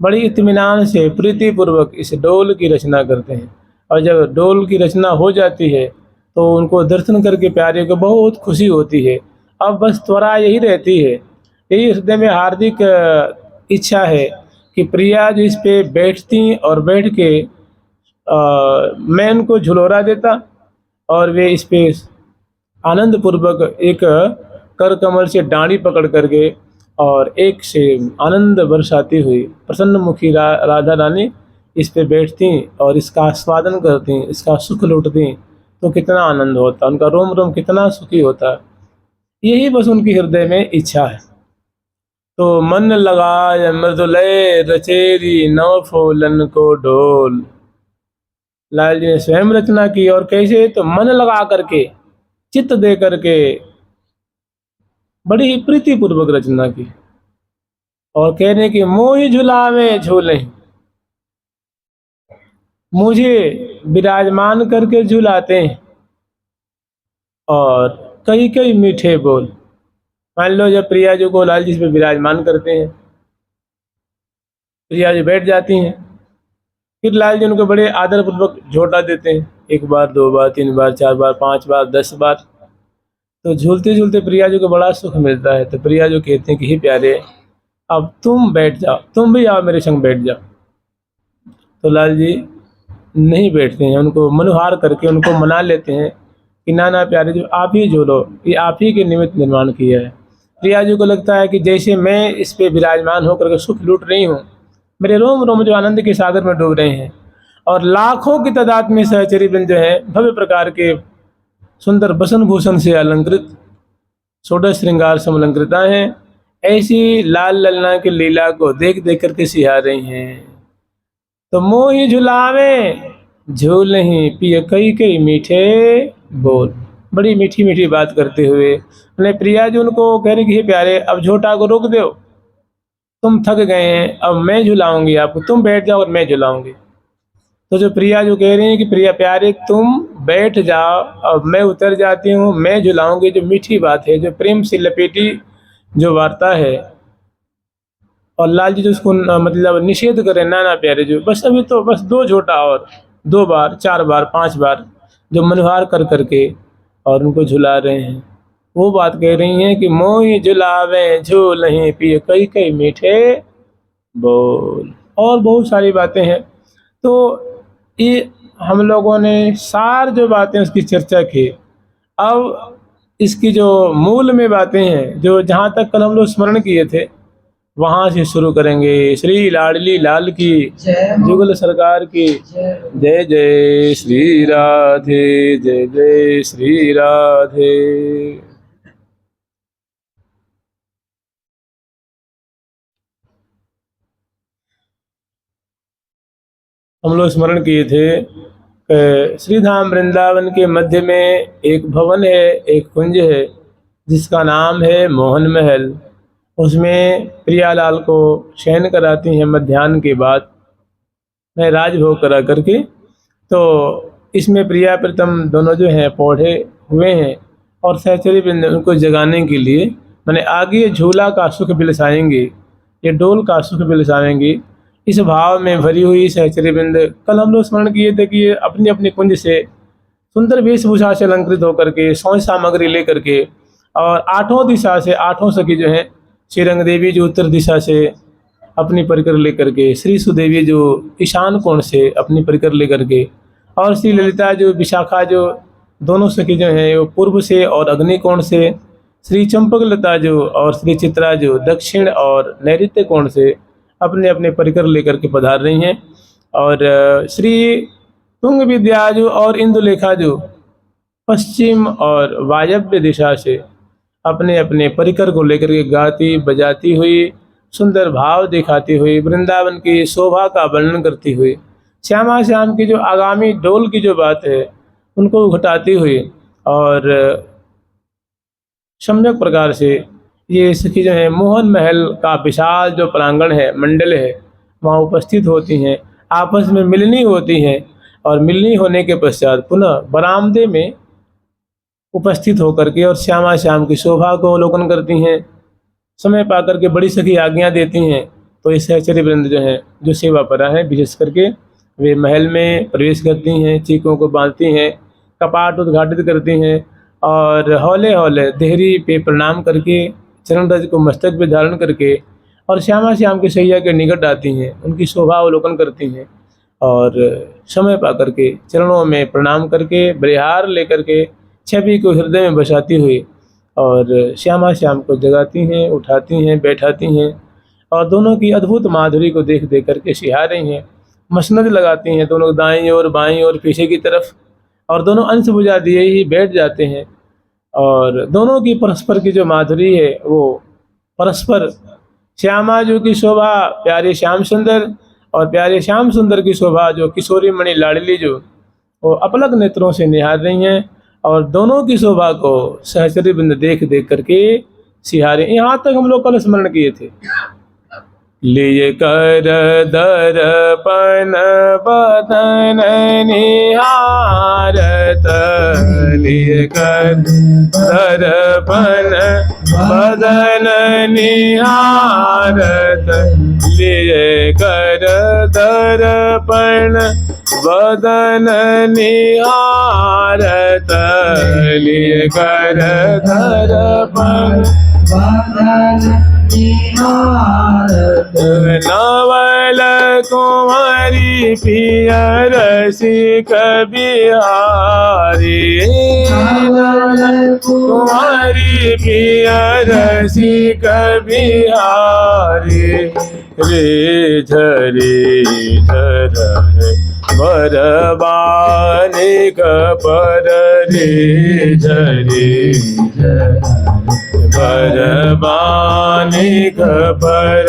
बड़ी इत्मीनान से प्रीतिपूर्वक इस डोल की रचना करते हैं। और जब डोल की रचना हो जाती है तो उनको दर्शन करके प्यारे को बहुत खुशी होती है। अब बस त्वरा यही रहती है, यही हृदय में हार्दिक इच्छा है कि प्रिया जो इस पे बैठती और बैठ के मैं उनको झुलोरा देता और वे इस पे आनंद पूर्वक एक कर कमल से डांडी पकड़ करके और एक से आनंद बरसाती हुई प्रसन्न मुखी राधा रानी इस पे बैठती और इसका आस्वादन करती, इसका सुख लूटती, तो कितना आनंद होता, उनका रोम रोम कितना सुखी होता। यही बस उनकी हृदय में इच्छा है। तो मन लगाय मृदुलय रचेरी नव फूलन को डोल। लाल जी ने स्वयं रचना की, और कैसे, तो मन लगा करके, चित्त दे करके, बड़ी ही प्रीति पूर्वक रचना की। और कहने की मोहि झुलावे झूले, मुझे विराजमान करके झुलाते हैं और कई कई मीठे बोल। मान लो जब प्रिया जी को लाल जी पे विराजमान करते हैं, प्रिया जी बैठ जाती हैं, फिर लाल जी उनको बड़े आदर पूर्वक झोंटा देते हैं, 1 बार 2 बार 3 बार 4 बार 5 बार 10 बार। तो झूलते झूलते प्रिया जी को बड़ा सुख मिलता है। तो प्रिया जी कहते हैं कि हे प्यारे, अब तुम बैठ जाओ, तुम भी आओ मेरे संग बैठ जाओ। तो लाल जी नहीं बैठते हैं, उनको मनुहार करके उनको मना लेते हैं कि ना ना प्यारे जी, आप ही झूलो, ये आप ही के निमित्त निर्माण किया है। प्रिया जी को लगता है कि जैसे मैं इस पे विराजमान होकर के सुख लूट रही हूँ, मेरे रोम रोम जो आनंद के सागर में डूब रहे हैं, और लाखों की तादाद में सहचरी बिंद जो है भव्य प्रकार के सुंदर बसन भूषण से अलंकृत, षोडश श्रृंगार समलंकृता हैं, ऐसी लाल ललना की लीला को देख देख करके सिहा रही हैं। तो मोहि झुलावे झूल नहीं पिय कई कई मीठे बोल। बड़ी मीठी मीठी बात करते हुए मैंने प्रिया जी उनको कह रही कि हे प्यारे, अब झोटा को रोक दो, तुम थक गए हैं, अब मैं झुलाऊंगी आपको, तुम बैठ जाओ और मैं झुलाऊंगी। तो जो प्रिया जो कह रही हैं कि प्रिया प्यारे तुम बैठ जाओ, अब मैं उतर जाती हूँ, मैं झुलाऊंगी। जो मीठी बात है, जो प्रेम से लपेटी जो वार्ता है, और लाल जी जो उसको मतलब निषेध करें, ना ना प्यारे जो बस अभी तो बस 2 झोटा और 2 बार 4 बार 5 बार जो मनोहार कर करके और उनको झुला रहे हैं, वो बात कह रही हैं कि मोहि झुलावे झूल नहीं पिए कई कई मीठे बोल। और बहुत सारी बातें हैं। तो ये हम लोगों ने सार जो बातें उसकी चर्चा की। अब इसकी जो मूल में बातें हैं, जो जहाँ तक कल हम लोग स्मरण किए थे, वहाँ से शुरू करेंगे। श्री लाडली लाल की जुगल सरकार की जय जय श्री राधे, जय जय श्री राधे। हम लोग स्मरण किए थे श्रीधाम वृंदावन के मध्य में एक भवन है, एक कुंज है जिसका नाम है मोहन महल। उसमें प्रियालाल को शयन कराती हैं मध्याह्न के बाद में राजभोग करा करके। तो इसमें प्रिया प्रीतम दोनों जो हैं पौधे हुए हैं, और सहचरी बिंद उनको जगाने के लिए मैंने आगे झूला का सुख बिलसाएंगे, ये डोल का सुख बिलसाएंगे, इस भाव में भरी हुई सहचरी बिंद। कल हम लोग स्मरण किए थे कि ये अपनी अपनी कुंज से सुंदर वेशभूषा से अलंकृत होकर के सौंज सामग्री लेकर के, और 8 दिशा से 8 सखी जो हैं, श्रीरंग देवी जो उत्तर दिशा से अपनी परिकर लेकर के, श्री सुदेवी जो ईशान कोण से अपनी परिकर लेकर के, और श्री ललिता जो विशाखा जो दोनों सखी जो हैं वो पूर्व से और अग्नि कोण से, श्री चंपक लता जो और श्री चित्रा जो दक्षिण और नैऋत्य कोण से अपने अपने परिकर लेकर के पधार रही हैं। और श्री तुंग विद्या जो और इंदुलेखा जो पश्चिम और वायव्य दिशा से अपने अपने परिकर को लेकर के गाती बजाती हुई, सुंदर भाव दिखाती हुई, वृंदावन की शोभा का वर्णन करती हुई, श्यामा श्याम की जो आगामी डोल की जो बात है उनको घटाती हुई, और सम्यक प्रकार से ये सखी जो है मोहन महल का विशाल जो प्रांगण है, मंडल है, वहाँ उपस्थित होती हैं, आपस में मिलनी होती हैं, और मिलनी होने के पश्चात पुनः बरामदे में उपस्थित होकर के और श्यामा श्याम की शोभा को अवलोकन करती हैं। समय पाकर के बड़ी सखी आज्ञा देती हैं तो इस सहचरी वृंद जो हैं, जो सेवा परा हैं, विशेष करके वे महल में प्रवेश करती हैं, चीकों को बांधती हैं, कपाट उद्घाटित करती हैं और हौले हौले देहरी पे प्रणाम करके, चरण रज को मस्तक पे धारण करके और श्यामा श्याम की सैया के निकट आती हैं, उनकी शोभा अवलोकन करती हैं और समय पा करके चरणों में प्रणाम करके बलिहार लेकर के छवि को हृदय में बसाती हुई और श्यामा श्याम को जगाती हैं, उठाती हैं, बैठाती हैं और दोनों की अद्भुत माधुरी को देख देख करके सिहा रही हैं। मसनद लगाती हैं दोनों दाईं और बाईं और पीछे की तरफ और दोनों अंश बुझा दिए ही बैठ जाते हैं और दोनों की परस्पर की जो माधुरी है वो परस्पर, श्यामा जो की शोभा प्यारे श्याम सुंदर और प्यारे श्याम सुंदर की शोभा जो किशोरी मणि लाडली जो वो अपलक नेत्रों से निहार रही हैं और दोनों की शोभा को सहचरी बिंद देख देख करके सिहारे। यहाँ तक हम लोग कल स्मरण किए थे। लिए कर दर्पण बदन निहारत, लिए कर दर्पण बदन निहारत, लिए कर दर्पण बदन निहारत, लिए कर दर्पण बदन निहारत। नवल कुंवरी पियर सिक बिहारी, नवल कुंवरी पियर सिक बिहारी, रे झरे झर बरबाने पर, रे झरे बरबाने पर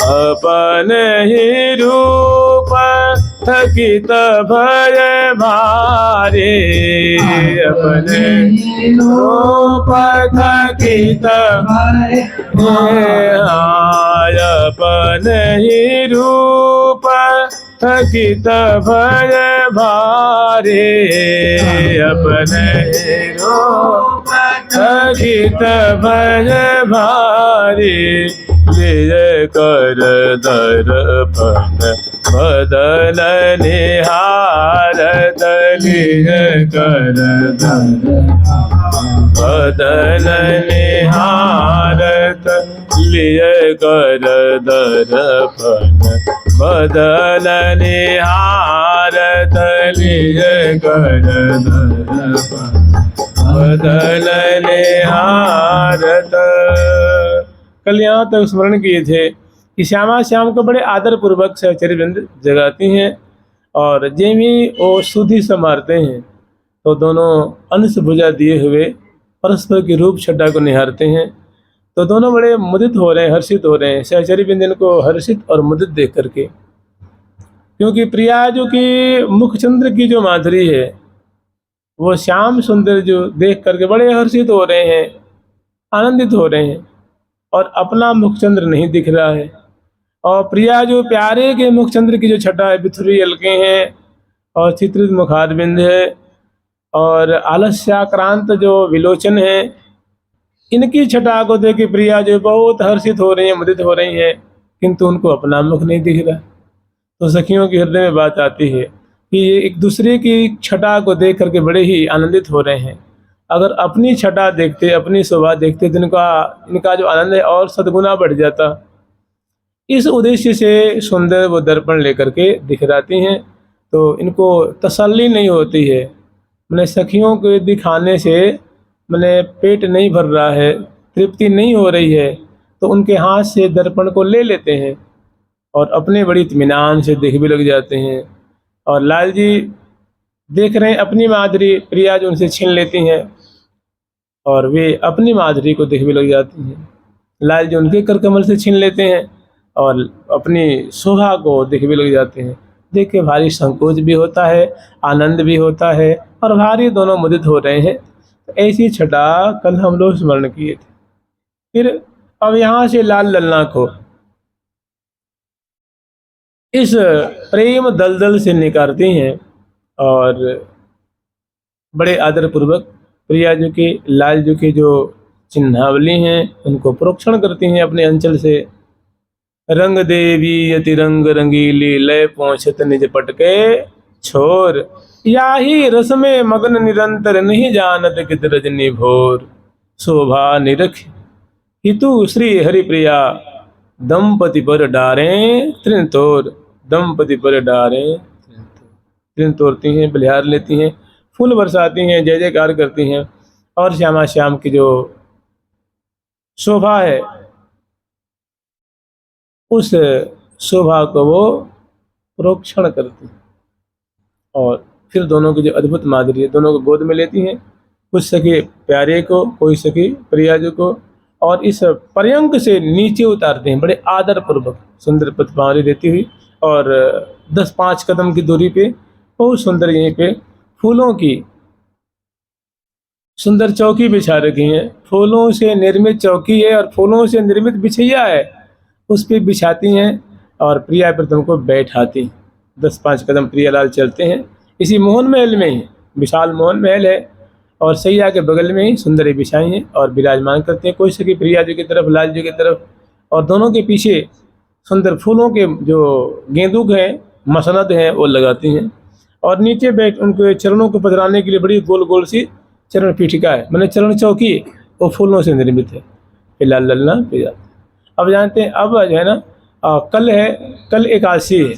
अपन ही रूप थकित भय भारे, अपने रूप थकित अपन ही रूप थकित भय भारे, अपने रूप थकित भय भारे, लिए कर दर्पण बदन निहारत, लिए कर दर्पण बदन निहारत, लिए कर दर्पण बदन निहारत, लिए कर दर्पण बदन निहारत। कल यहाँ तक स्मरण किए थे कि श्यामा श्याम को बड़े आदर पूर्वक सहचरी वृंद जगाती हैं और जेमी वो सुधि संवारते हैं तो दोनों अंश भुजा दिए हुए परस्पर की रूप छटा को निहारते हैं तो दोनों बड़े मुदित हो रहे हैं, हर्षित हो रहे हैं सहचरी वृंद इनको हर्षित और मुदित देख करके, क्योंकि प्रिया जो कि मुखचंद्र की जो माधुरी है वो श्याम सुंदर जो देख करके बड़े हर्षित हो रहे हैं, आनंदित हो रहे हैं और अपना मुखचंद्र नहीं दिख रहा है। और प्रिया जो प्यारे के मुखचंद्र की जो छटा है, बिथुरी अलके हैं और चित्रित मुखारबिंद है और आलस्याक्रांत जो विलोचन है, इनकी छटा को देख के प्रिया जो बहुत हर्षित हो रही है, मुदित हो रही है, किंतु उनको अपना मुख नहीं दिख रहा। तो सखियों के हृदय में बात आती है कि ये एक दूसरे की छटा को देख करके बड़े ही आनंदित हो रहे हैं। अगर अपनी छटा देखते, अपनी शोभा देखते तो इनका जो आनंद है और सद्गुना बढ़ जाता। इस उद्देश्य से सुंदर वो दर्पण लेकर के दिखलाती हैं तो इनको तसल्ली नहीं होती है। मैंने सखियों को दिखाने से मैंने पेट नहीं भर रहा है, तृप्ति नहीं हो रही है, तो उनके हाथ से दर्पण को ले लेते हैं और अपने बड़ी इत्मीनान से देख भी लग जाते हैं। और लाल जी देख रहे हैं अपनी माधुरी, प्रिया जो उनसे छीन लेती हैं और वे अपनी माधुरी को देख भी लग जाती हैं। लाल जी उनके कर कमल से छीन लेते हैं और अपनी शोभा को देख भी लग जाते हैं। देख के भारी संकोच भी होता है, आनंद भी होता है और भारी दोनों मुदित हो रहे हैं। तो ऐसी छटा कल हम लोग स्मरण किए थे। फिर अब यहाँ से लाल ललना को इस प्रेम दलदल से निकारती हैं और बड़े आदर पूर्वक प्रिया जी के, लाल जी के जो चिन्हावली हैं उनको प्रोक्षण करती हैं अपने अंचल से रंग देवी अति रंग रंगीली, लय पहुँचत निज पटके छोर। याही रस में मगन निरंतर, नहीं जानत कित रजनी भोर। शोभा निरख हितु श्री हरिप्रिया, दंपति पर डारे तृण तोर। दंपति पर डारे तृण तोड़ती हैं, बलिहार लेती हैं, फूल बरसाती हैं, जय जयकार करती हैं, और श्यामा श्याम की जो शोभा है उस शोभा को वो प्रोक्षण करती हैं। और फिर दोनों की जो अद्भुत माधुरी है, दोनों को गोद में लेती हैं, कुछ सखी प्यारे को, कोई सखी प्रियाजू को, और इस पर्यंक से नीचे उतारते हैं बड़े आदर पूर्वक, सुंदर पतवारी देती हुई। और 10-5 कदम की दूरी पे बहुत सुंदर यहीं पे फूलों की सुंदर चौकी बिछा रखी है। फूलों से निर्मित चौकी है और फूलों से निर्मित बिछैया है, उस पे बिछाती हैं और प्रिया प्रीतम को बैठाती। 10-5 कदम प्रियालाल चलते हैं। इसी मोहन महल में ही, विशाल मोहन महल है, और सैया के बगल में ही सुंदर बिछाई हैं और विराजमान करते हैं। कोई सखी प्रिया जी की तरफ, लाल जी की तरफ, और दोनों के पीछे सुंदर फूलों के जो गेंदुक हैं, मसनद हैं, वो लगाती हैं। और नीचे बैठ उनके चरणों को पधराने के लिए बड़ी गोल गोल सी चरण पीठिका है, मैंने चरण चौकी, वो फूलों से निर्मित है। फिलहाल ललना पे जाते हैं। अब जानते हैं, अब जो है ना कल है, कल एकादशी है,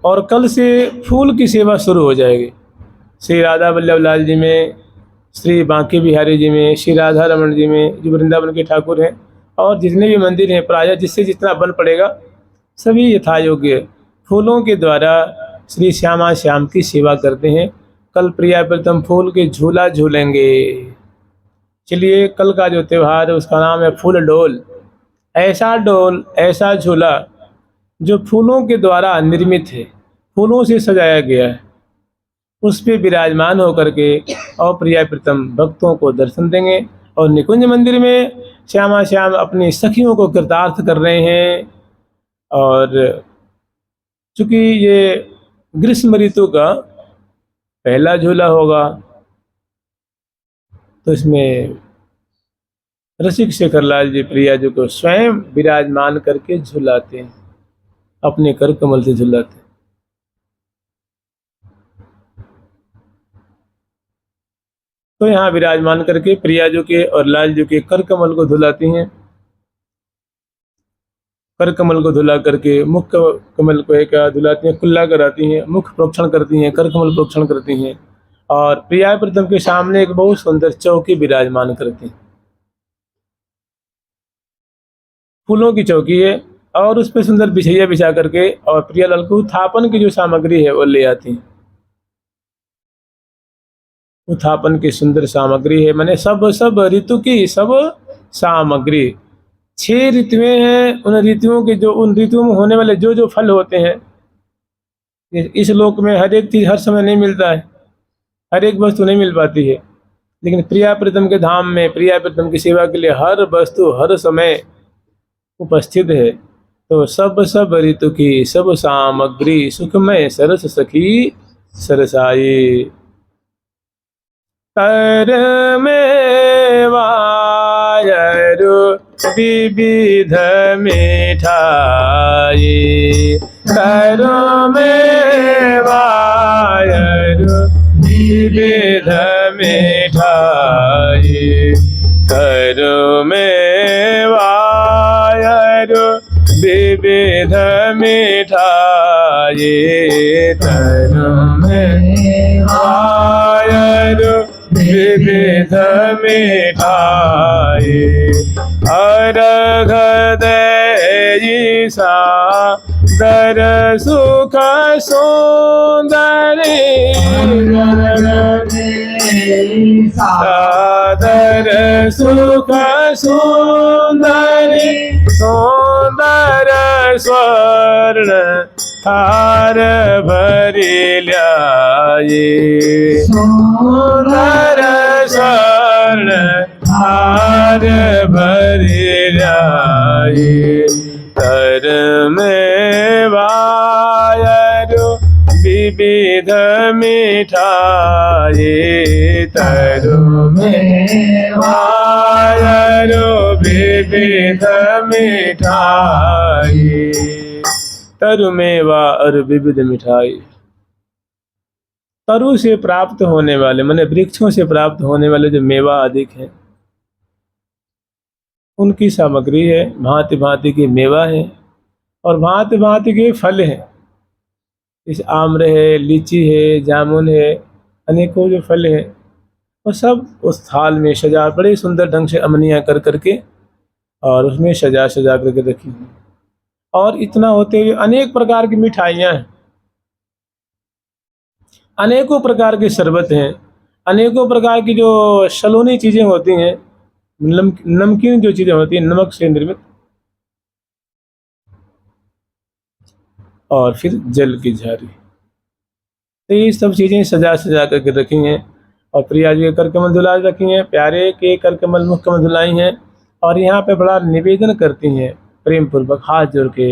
और कल से फूल की सेवा शुरू हो जाएगी। श्री राधा वल्लभ लाल जी में, श्री बांके बिहारी जी में, श्री राधा रमन जी में, जो वृंदावन के ठाकुर हैं, और जितने भी मंदिर हैं प्रायः जिससे जितना बल पड़ेगा सभी यथायोग्य फूलों के द्वारा श्री श्यामा श्याम की सेवा करते हैं। कल प्रिया प्रीतम फूल के झूला झूलेंगे। चलिए, कल का जो त्यौहार है उसका नाम है फूल डोल। ऐसा डोल, ऐसा झूला जो फूलों के द्वारा निर्मित है, फूलों से सजाया गया है, उस पे विराजमान होकर के और प्रिया प्रीतम भक्तों को दर्शन देंगे। और निकुंज मंदिर में श्यामा श्याम अपनी सखियों को कृतार्थ कर रहे हैं। और चूँकि ये ग्रीष्म ऋतु का पहला झूला होगा, तो इसमें रसिक शेखरलाल जी प्रिया जी को स्वयं विराजमान करके झुलाते हैं, अपने कर कमल से झुलाते हैं। तो यहाँ विराजमान करके प्रिया जी के और लाल जी के कर कमल को धुलाती हैं। कर कमल को धुला करके मुख कमल को एक धुलाती हैं, कुल्ला कराती हैं, मुख प्रोक्षण करती हैं, कर कमल प्रोक्षण करती हैं, और प्रिया प्रीतम के सामने एक बहुत सुंदर चौकी विराजमान करती हैं। फूलों की चौकी है, और उस पर सुंदर बिछैया बिछा करके और प्रियालाल को उत्थापन की जो सामग्री है वो ले आती हैं। उत्थापन की सुंदर सामग्री है, मैंने सब ऋतु की सब सामग्री। 6 ऋतुएं हैं, उन ऋतुओं के जो, उन ऋतुओं में होने वाले जो जो फल होते हैं, इस लोक में हर एक चीज हर समय नहीं मिलता है, हर एक वस्तु नहीं मिल पाती है, लेकिन प्रिया प्रीतम के धाम में प्रिया प्रीतम की सेवा के लिए हर वस्तु हर समय उपस्थित है। तो सब ऋतु की सब सामग्री, सुखमय सरस सखी सरसाई। कर में वायरु विविध मिठाई, कर में वायरु विविध मिठाई, कर में वायरु विविध मिठाई, कर में वायरु विविध मिठाई। अर्घ देई सादर सुख सुंदरी, सादर सुख सुंदरी, सुंदर स्वर्ण थार भरी ल्याई, सुंदर स्वर्ण थार भरी ल्याई। कर में वायरु विविध मिठाई, तर में वायरु विविध मिठाई, तरु मेवा और विविध मिठाई। तरु से प्राप्त होने वाले माने वृक्षों से प्राप्त होने वाले जो मेवा अधिक है, उनकी सामग्री है, भांति भांति के मेवा है और भांति भांति के फल हैं। इस आम्र है, लीची है, जामुन है, अनेकों जो फल हैं, वो सब उस थाल में सजा, बड़े सुंदर ढंग से अमनियाँ कर करके और उसमें सजा सजा करके रखी हुई। और इतना होते हुए अनेक प्रकार की मिठाइयाँ हैं, अनेकों प्रकार के शरबत हैं, अनेकों प्रकार की जो सलोनी चीज़ें होती हैं, नमकीन जो चीज़ें होती हैं नमक से निर्मित, और फिर जल की झारी। तो ये सब चीज़ें सजा सजा करके रखी हैं और प्रिया जी के कर कमल धुलाई रखी हैं, प्यारे के कर कमल मुख कमल धुलाई हैं। और यहाँ पे बड़ा निवेदन करती हैं प्रेम पूर्वक हाथ जोड़ के,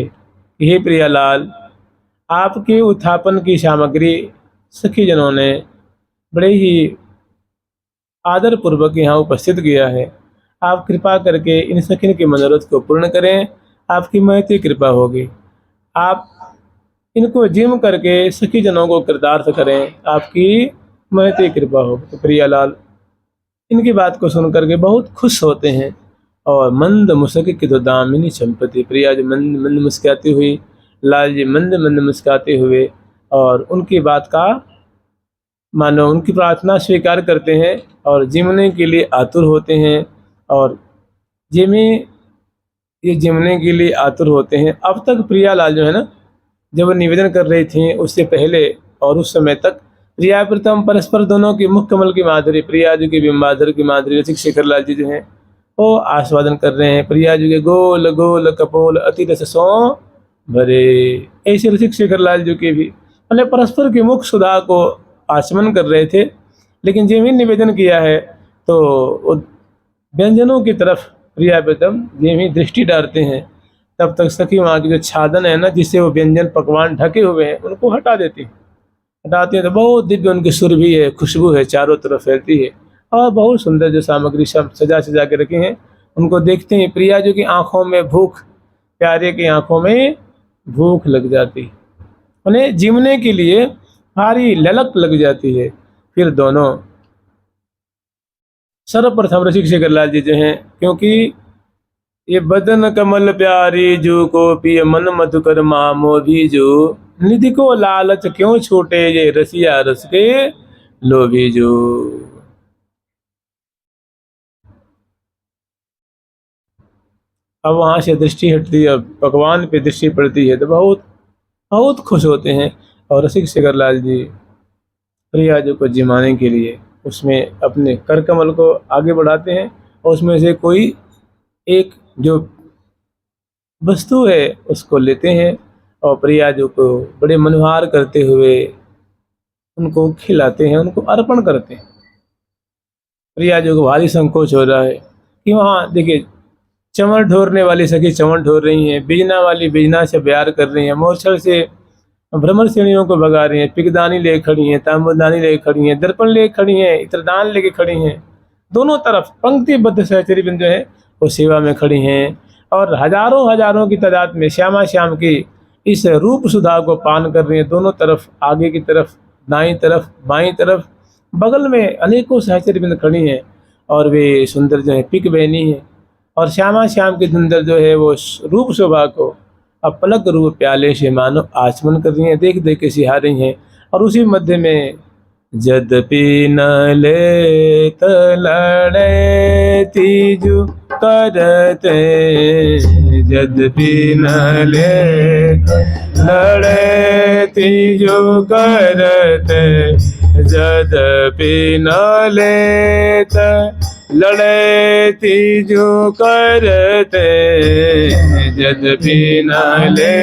हे प्रियालाल, आपके उत्थापन की सामग्री सखी जनों ने बड़े ही आदर पूर्वक यहाँ उपस्थित किया है। आप कृपा करके इन सखिन के मनोरथ को पूर्ण करें, आपकी महती कृपा होगी। आप इनको जिम करके सखी जनों को कृतार्थ करें, आपकी महती कृपा होगी। तो प्रियालाल इनकी बात को सुन करके बहुत खुश होते हैं और मंद मुस्की तो दामिनी संपत्ति, प्रिया जी मंद मंद मुस्काती हुई, लाल जी मंद मंद मुस्काते हुए और उनकी बात का मानो उनकी प्रार्थना स्वीकार करते हैं और जिमने के लिए आतुर होते हैं। और ये जिमने के लिए आतुर होते हैं। अब तक प्रियालाल जो है ना, जब निवेदन कर रही थी उससे पहले और उस समय तक प्रिया प्रथम परस्पर दोनों की मुख कमल की माधुरी, प्रिया जी की बिंबाधर की माधुरी रसिक शेखर लाल जी जो हैं वो आस्वादन कर रहे हैं। प्रिया जी के गोल गोल कपोल अति रस सो भरे, ऐसे रसिक शेखर लाल जी के भी मतलब परस्पर की मुख सुधा को आचमन कर रहे थे। लेकिन जब ही निवेदन किया है तो व्यंजनों की तरफ प्रिया प्रथम जब ही दृष्टि डालते हैं, तब तक सखी वहाँ की जो छादन है ना, जिससे वो व्यंजन पकवान ढके हुए हैं, उनको हटाती हैं तो बहुत दिव्य उनकी सुर भी है, खुशबू है, चारों तरफ फैलती है और बहुत सुंदर जो सामग्री सब सजा सजा के रखी हैं। उनको देखते ही प्रिया जी की आंखों में भूख, प्यारे की आंखों में भूख लग जाती, उन्हें जीवने के लिए भारी ललक लग जाती है। फिर दोनों सर्वप्रथम रसिक शेखर लाल जी जो हैं, क्योंकि ये बदन कमल प्यारी जो को पिय मन मधुकर मामो भी जो, निधि को लालच क्यों छूटे ये रसिया रस के लोभी जो। अब वहाँ से दृष्टि हटती है, अब पकवान पे दृष्टि पड़ती है तो बहुत बहुत खुश होते हैं। और रसिक शेखर लाल जी प्रिया जी को जिमाने के लिए उसमें अपने कर कमल को आगे बढ़ाते हैं और उसमें से कोई एक जो वस्तु है उसको लेते हैं और प्रिया जी को बड़े मनोहार करते हुए उनको खिलाते हैं, उनको अर्पण करते हैं। प्रिया जी को भारी संकोच हो रहा है कि वहाँ देखिए चंवर ढोरने वाली सखी चंवर ढोर रही हैं, बिजना वाली बिजना से प्यार कर रही हैं, मोरछल से भ्रमर श्रेणियों को भगा रही हैं, पिकदानी ले खड़ी हैं, तांबूलदानी ले खड़ी हैं, दर्पण ले खड़ी हैं, इत्रदान लेके खड़ी हैं। दोनों तरफ पंक्तिबद्ध सहचरी बिंदु है वो सेवा में खड़ी हैं और हजारों हजारों की तादाद में श्यामा श्याम की इस रूप सुधा को पान कर रही हैं। दोनों तरफ, आगे की तरफ, दाईं तरफ, बाईं तरफ, बगल में अनेकों सहचरी बिंद खड़ी हैं और वे सुंदर जो है पिक बहनी है और श्यामा श्याम के सुंदर जो है वो रूप शोभा को अपलक रूप प्याले से मानो आचमन कर रही हैं, देख देख के सिहा रही हैं। और उसी मध्य में यद्यपि न ले लड़े तीजु करते, यद्यपि न ले लड़े तीजु करते, यद्यपि न ले लड़े तीजु करते, यद्यपि न ले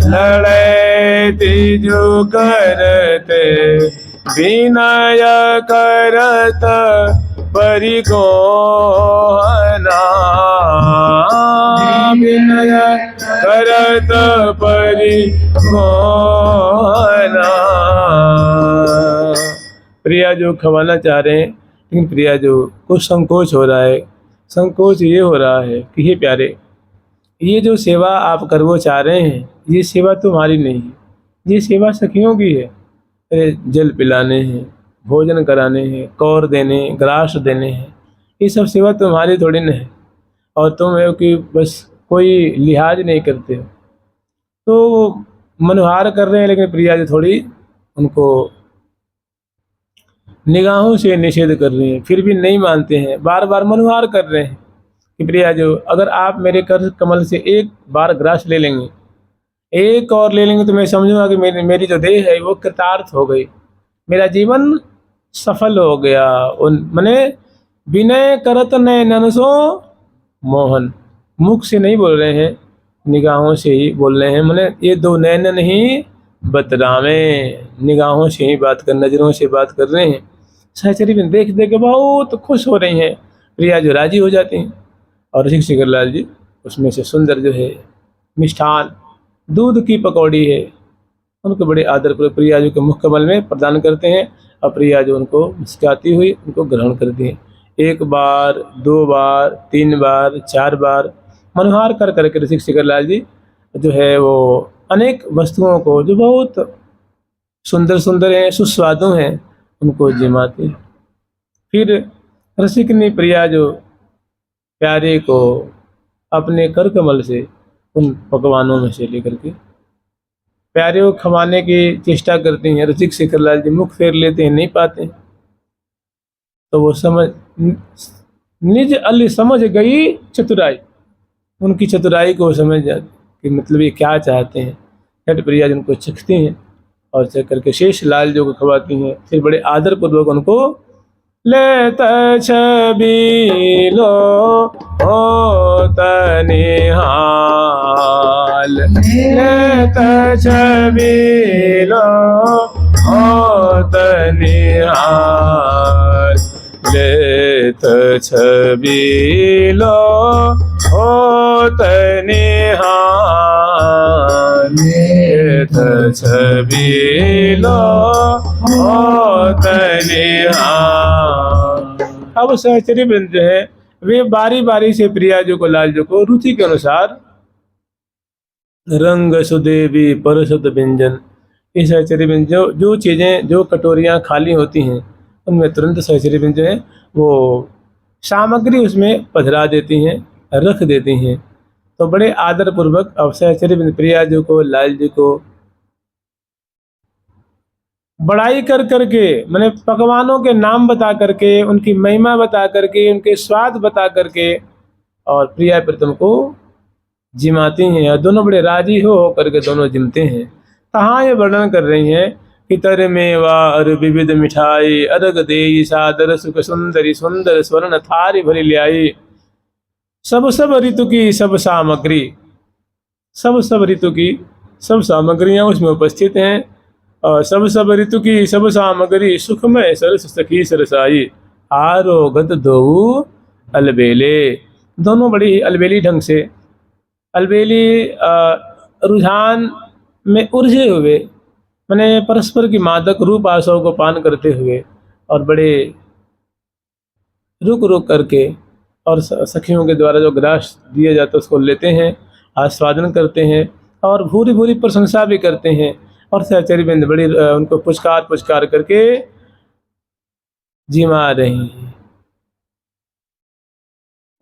लड़े तीजु करते, विनय करत परिगोहना, विनय करत परिगोहना। प्रिया जो खवाना चाह रहे हैं, लेकिन प्रिया जो कुछ संकोच हो रहा है, संकोच ये हो रहा है कि हे प्यारे, ये जो सेवा आप करवो चाह रहे हैं, ये सेवा तुम्हारी नहीं है, ये सेवा सखियों की है। अरे जल पिलाने हैं, भोजन कराने हैं, कौर देने, ग्रास देने हैं, ये सब सेवा तुम्हारी थोड़ी न है। और तुम है कि बस कोई लिहाज नहीं करते हो। तो वो मनुहार कर रहे हैं, लेकिन प्रिया जी थोड़ी उनको निगाहों से निषेध कर रही हैं, फिर भी नहीं मानते हैं, बार बार मनुहार कर रहे हैं कि प्रिया जो, अगर आप मेरे कर कमल से एक बार ग्रास ले लेंगे, एक और ले लेंगे, तो मैं समझूंगा कि मेरी जो देह है वो कृतार्थ हो गई, मेरा जीवन सफल हो गया। उन मने विनय करत नयन सो मोहन, मुख से नहीं बोल रहे हैं, निगाहों से ही बोल रहे हैं। मने ये दो नयन नहीं बतरावे, निगाहों से ही बात कर, नजरों से बात कर रहे हैं। सहचरी में देख देख के बहुत खुश हो रही हैं, प्रिया जो राजी हो जाती हैं। और ऋषिक शिखरलाल जी उसमें से सुंदर जो है मिष्ठान दूध की पकौड़ी है, उनको बड़े आदर पूर्वक प्रिया जी के मुख कमल में प्रदान करते हैं। और प्रिया जो उनको मुस्कुराती हुई उनको ग्रहण करती हैं। एक बार, दो बार, तीन बार, चार बार मनोहार कर करके ऋषिक शिखरलाल जी जो है वो अनेक वस्तुओं को जो बहुत सुंदर सुंदर हैं, सुस्वादु हैं, उनको जिमाते हैं। फिर रसिक ने प्रिया जो प्यारे को अपने कर कमल से उन पकवानों में से लेकर के प्यारे को खवाने की चेष्टा करती हैं। ऋषिक शिखरलाल जी मुख फेर लेते हैं, नहीं पाते। तो वो निज अल समझ गई चतुराई, उनकी चतुराई को समझ जाती कि मतलब ये क्या चाहते हैं। हट प्रिया जी उनको चखती हैं और चख करके शेष लाल जो को खवाती हैं। फिर बड़े आदर पूर्वक उनको लेत छबीलो होत निहाल, लेत छबीलो होत निहाल, लेत छबीलो होत निहाल, लेत छबीलो होत निहाल। अब सहचरी वृंद जो है वे बारी बारी से प्रिया जी को, लाल जी को रुचि के अनुसार रंग सुदेवी परसत व्यंजन, इस सहचरी वृंद जो चीज़ें, जो कटोरियाँ खाली होती हैं उनमें तुरंत सहचरी वृंद जो है वो सामग्री उसमें पधरा देती हैं, रख देती हैं। तो बड़े आदर पूर्वक अब सहचरी वृंद प्रिया जी को, लाल जी को बड़ाई कर करके, मैंने पकवानों के नाम बता करके, उनकी महिमा बता करके, उनके स्वाद बता करके और प्रिया प्रीतम को जिमाती हैं। और दोनों बड़े राजी हो करके दोनों जिमते हैं। कहाँ ये वर्णन कर रही हैं कि तर मेवा अर विविध मिठाई, अरग देई सादर सुख सुंदरी, सुंदर स्वर्ण थारी भरी ल्याई, सब सब ऋतु की सब सामग्री, सब ऋतु की सब सामग्रियाँ उसमें उपस्थित हैं। और सब ऋतु की सब सामग्री, सुखमय सरस सखी सरसाई, आरोगत दो अलबेले, दोनों बड़ी अलबेली ढंग से, अलबेली रुझान में उलझे हुए, मैंने परस्पर की मादक रूप आशाओं को पान करते हुए और बड़े रुक रुक करके और सखियों के द्वारा जो ग्रास दिया जाता है उसको लेते हैं, आस्वादन करते हैं और भूरी भूरी प्रशंसा भी करते हैं। और सहचरी बिंद बड़ी उनको पुचकार पुचकार करके जिमा रही हैं।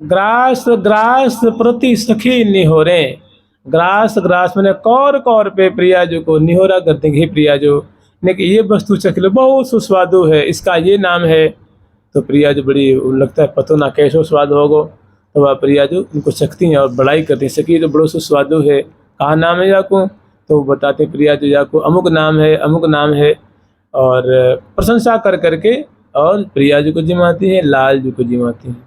ग्रास ग्रास प्रति सखी निहोरे, ग्रास ग्रास मैंने कौर कौर पे प्रिया जो को निहोरा करते हैं। प्रिया जो ने कि ये वस्तु चख लो, बहुत सुस्वादु है, इसका ये नाम है। तो प्रिया जो बड़ी लगता है पतो ना कैसो स्वाद होगो, तो वह प्रिया जो उनको चखती हैं और बड़ाई करती हैं। सखी जो बड़ो सुस्वादु है, कहाँ नाम है जाको, तो वो बताते प्रिया जो जाको अमुक नाम है, अमुक नाम है। और प्रशंसा कर करके और प्रिया जी को जिमाती है, लाल जी को जिमाती हैं।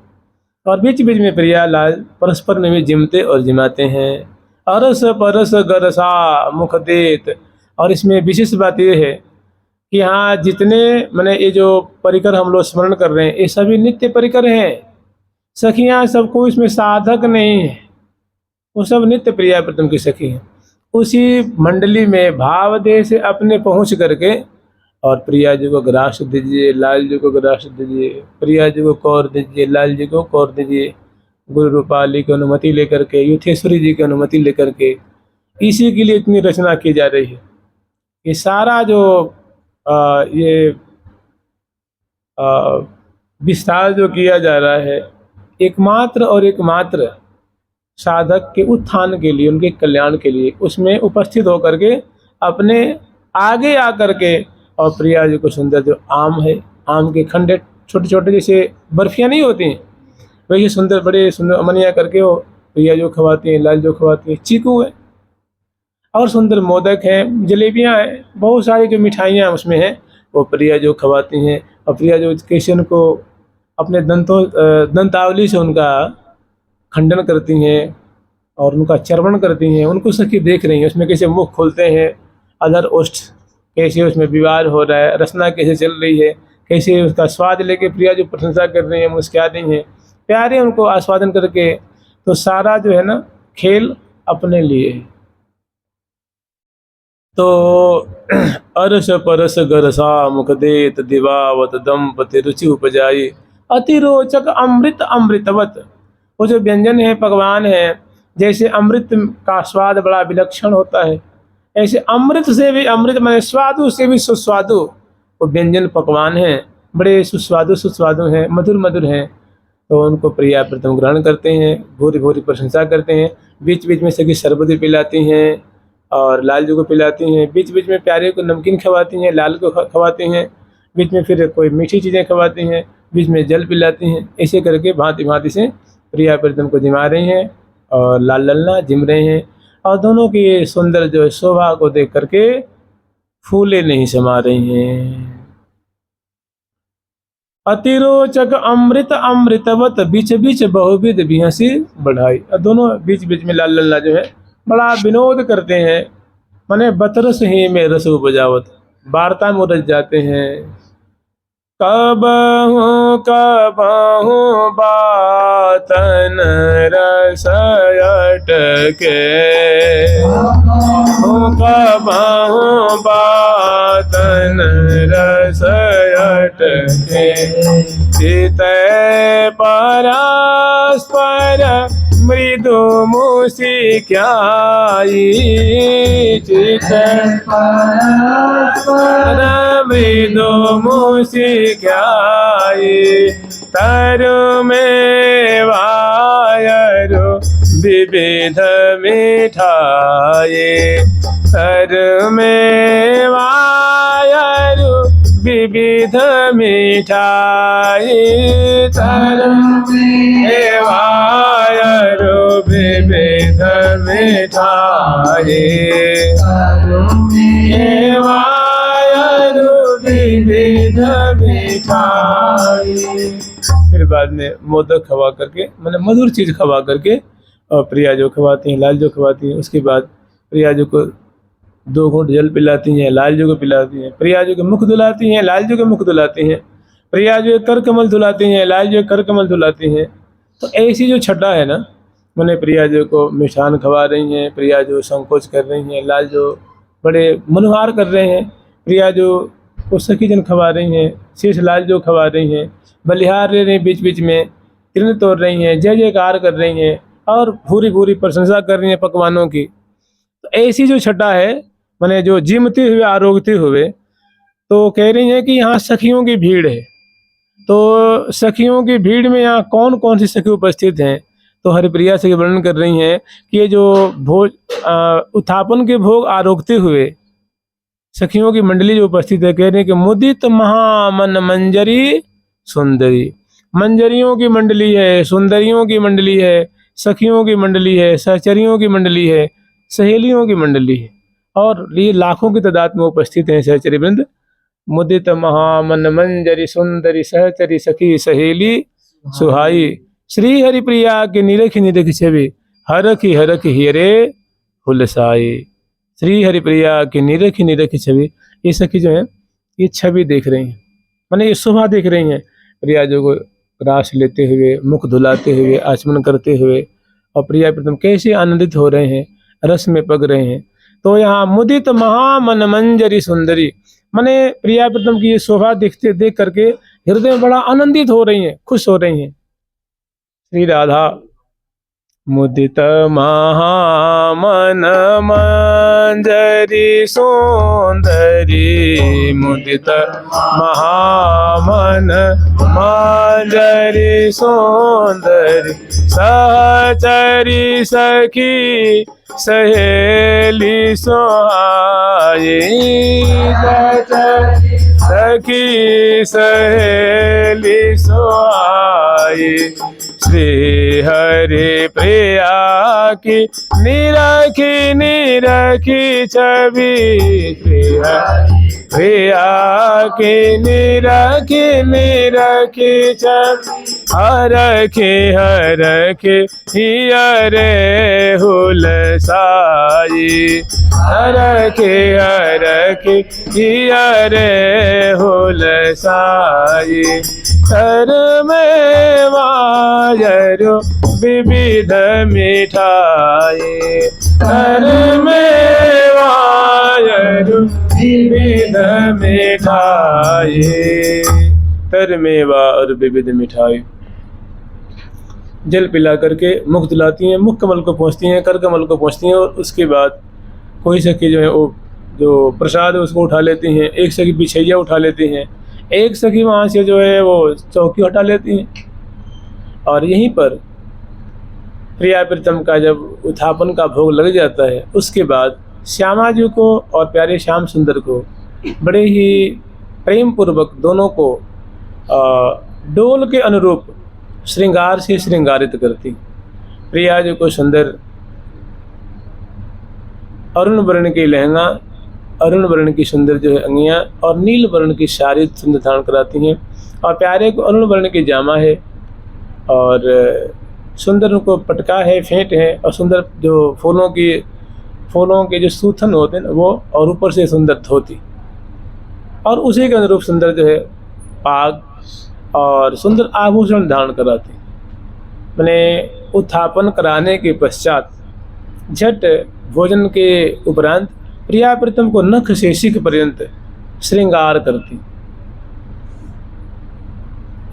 और बीच बीच में प्रिया लाल परस्पर में भी जिमते और जिमाते हैं। अरस परस गरसा मुख देत। और इसमें विशेष बात यह है कि हाँ, जितने मैंने ये जो परिकर हम लोग स्मरण कर रहे हैं ये सभी नित्य परिकर हैं। सखियाँ सबको इसमें साधक नहीं है, वो सब नित्य प्रिया प्रीतम की सखी हैं। उसी मंडली में भाव देह से अपने पहुँच करके और प्रिया जी को ग्रास दीजिए, लाल जी को ग्रास दीजिए, प्रिया जी को कौर दीजिए, लाल जी को कौर दीजिए। गुरु रूपाली की अनुमति लेकर के, युथेश्वरी जी की अनुमति लेकर के, इसी के लिए इतनी रचना की जा रही है। ये सारा जो ये विस्तार जो किया जा रहा है, एकमात्र और एकमात्र साधक के उत्थान के लिए, उनके कल्याण के लिए, उसमें उपस्थित होकर के अपने आगे आकर के, और प्रिया जी को सुंदर जो आम है, आम के खंडे छोटे छोटे जैसे बर्फियाँ नहीं होती हैं, वही सुंदर बड़े सुंदर अमनिया करके वो प्रिया जो खवाती हैं, लाल जो खवाती हैं, चीकू है और सुंदर मोदक है, जलेबियाँ हैं, बहुत सारी जो मिठाइयाँ उसमें हैं वो प्रिया जो खवाती हैं। और प्रिया जो कैसे उनको अपने दंतावली से उनका खंडन करती हैं और उनका चर्वण करती हैं, उनको सखी देख रही हैं, उसमें कैसे मुख खोलते हैं, अधर ओष्ठ कैसे उसमें विवाद हो रहा है, रचना कैसे चल रही है, कैसे उसका स्वाद लेके प्रिया जो प्रशंसा कर रही हैं, मुस्कुरा रही हैं, प्यारे उनको आस्वादन करके। तो सारा जो है ना खेल अपने लिए है। तो अरस परस गरसा मुख देत दिवावत दंपति रुचि उपजाई अति रोचक अमृत अमृतवत। वो जो व्यंजन है, पकवान है, जैसे अमृत का स्वाद बड़ा विलक्षण होता है, ऐसे अमृत से भी अमृत माने स्वादु से भी सुस्वादु वो व्यंजन पकवान हैं, बड़े सुस्वादु सुस्वादु हैं, मधुर मधुर हैं। तो उनको प्रिया प्रथम ग्रहण करते हैं, भूरी भूरी प्रशंसा करते हैं, बीच बीच में सभी शरबत पिलाती हैं और लाल जी को पिलाती हैं, बीच बीच में प्यारे को नमकीन खवाती हैं, लाल को खवाती हैं, बीच में फिर कोई मीठी चीज़ें खवाती हैं, बीच में जल पिलाती हैं। ऐसे करके भांति भांति से प्रिया प्रीतम को जिमा रही हैं और लाल ललना जिम रहे हैं। और दोनों की ये सुंदर जो शोभा को देख करके फूले नहीं समा रही हैं। अतिरोचक अमृत अमृतवत बीच बीच बहुविध बिहसी बढ़ाई। और दोनों बीच बीच में लाल लल्ला जो है बड़ा विनोद करते हैं, माने बतरस ही में रस उपजावत, वार्ता में रच जाते हैं। कबहू कबहू बातन रस अटके, कबहू बातन रस अटके, चित परस्पर मृदु मुसिक्याई, चित परस्पर मृदु मुसिक्याई, तरु में वायरु विविध मिठाई, तरु में वायरु विविध मिठाई, तरु में वायरु विविध मिठाई, तरु में वायरु विविध मिठाई। फिर बाद में मोदक खवा करके, मैंने मधुर चीज़ खवा करके, और प्रिया जो खवाती हैं, लाल जो खवाती हैं, उसके बाद प्रिया जो को 2 घूंट जल पिलाती हैं, लाल जो को पिलाती हैं, प्रिया जो के मुख धुलाती हैं, लाल जो के मुख धुलाती हैं, प्रिया जो कर कमल धुलाती हैं, लाल जो कर कमल धुलाती हैं। तो ऐसी जो छटा है ना, मैंने प्रिया जो को मिष्ठान खवा रही हैं, प्रिया जो संकोच कर रही हैं, लाल जो बड़े मनोहार कर रहे हैं, प्रिया जो को सखी जन खवा रही हैं, शेष लाल जो खवा रही हैं, बलिहार ले रही हैं, बीच बीच में तिरन तोड़ रही हैं, जय जयकार कर रही हैं और भूरी भूरी प्रशंसा कर रही हैं पकवानों की। तो ऐसी जो छटा है, मैंने जो जिमते हुए आरोगते हुए, तो कह रही हैं कि यहाँ सखियों की भीड़ है। तो सखियों की भीड़ में यहाँ कौन कौन सी सखी उपस्थित हैं, तो हरिप्रिया से वर्णन कर रही हैं कि ये जो भोज उत्थापन के भोग आरोगते हुए सखियों की मंडली जो उपस्थित है, कह रहे हैं कि मुदित महामन मंजरी सुंदरी, मंजरियों की मंडली है, सुंदरियों की मंडली है, सखियों की मंडली है, सहचरियों की मंडली है, सहेलियों की मंडली है, और ये लाखों की तादाद में उपस्थित हैं सहचरी वृंद। मुदित महामन मंजरी सुंदरी सहचरी सखी सहेली सुहाई, श्री हरिप्रिया के निरख निरख छवि हरख हियरे हुलसाई। श्री हरिप्रिया की निरख निरख छवि, ये सखी जो है ये छवि देख रही हैं, माने ये शोभा देख रही हैं, प्रिया जो को रास लेते हुए, मुख धुलाते हुए, आचमन करते हुए, और प्रिया प्रथम कैसे आनंदित हो रहे हैं, रस में पग रहे हैं। तो यहाँ मुदित महामन मंजरी सुंदरी, माने प्रिया प्रथम की ये शोभा देखते देख करके हृदय में बड़ा आनंदित हो रही हैं, खुश हो रही हैं। श्री राधा मुदित महामन मंजरी सुंदरी, मुदित महामन मंजरी सुंदरी, सहचरी सखी सहेली सोहाई, सहचरी सखी सहेली सोहाई। श्री हरि प्रिया की निरखी निरखी छवि, श्री हरि प्रिया की निरखी निरखी छवि, हरखी हरखी हियरे हुलसाई, हरखी हरखी हियरे हुलसाई। कर में वायरो विविध मिठाई, कर में वायरो विविध मिठाई, तर मेवा और विविध मिठाई। जल पिला करके मुख दिलाती हैं, मुख कमल को पहुँचती हैं, कर कमल को पहुँचती हैं, और उसके बाद कोई सखी जो है वो जो प्रसाद है उसको उठा लेती हैं, एक सखी बिछैया उठा लेती हैं, एक सखी वहाँ से जो है वो चौकी हटा लेती हैं। और यहीं पर प्रिया प्रीतम का जब उत्थापन का भोग लग जाता है, उसके बाद श्यामा जी को और प्यारे श्याम सुंदर को बड़े ही प्रेम पूर्वक दोनों को डोल के अनुरूप श्रृंगार से श्रृंगारित करती। प्रिया जी को सुंदर अरुण वर्ण की लहंगा, अरुण वर्ण की सुंदर जो है अंगियाँ और नील वर्ण की साड़ी सुंदर धारण कराती हैं, और प्यारे को अरुण वर्ण की जामा है और सुंदर को पटका है, फेंट है, और सुंदर जो फूलों के जो सूथन होते हैं वो, और ऊपर से सुंदर धोती, और उसी के अनुरूप सुंदर जो है पाग और सुंदर आभूषण धारण कराती। मैंने उत्थापन कराने के पश्चात झट भोजन के उपरांत प्रिया प्रीतम को नख से शिख पर्यंत श्रृंगार करती।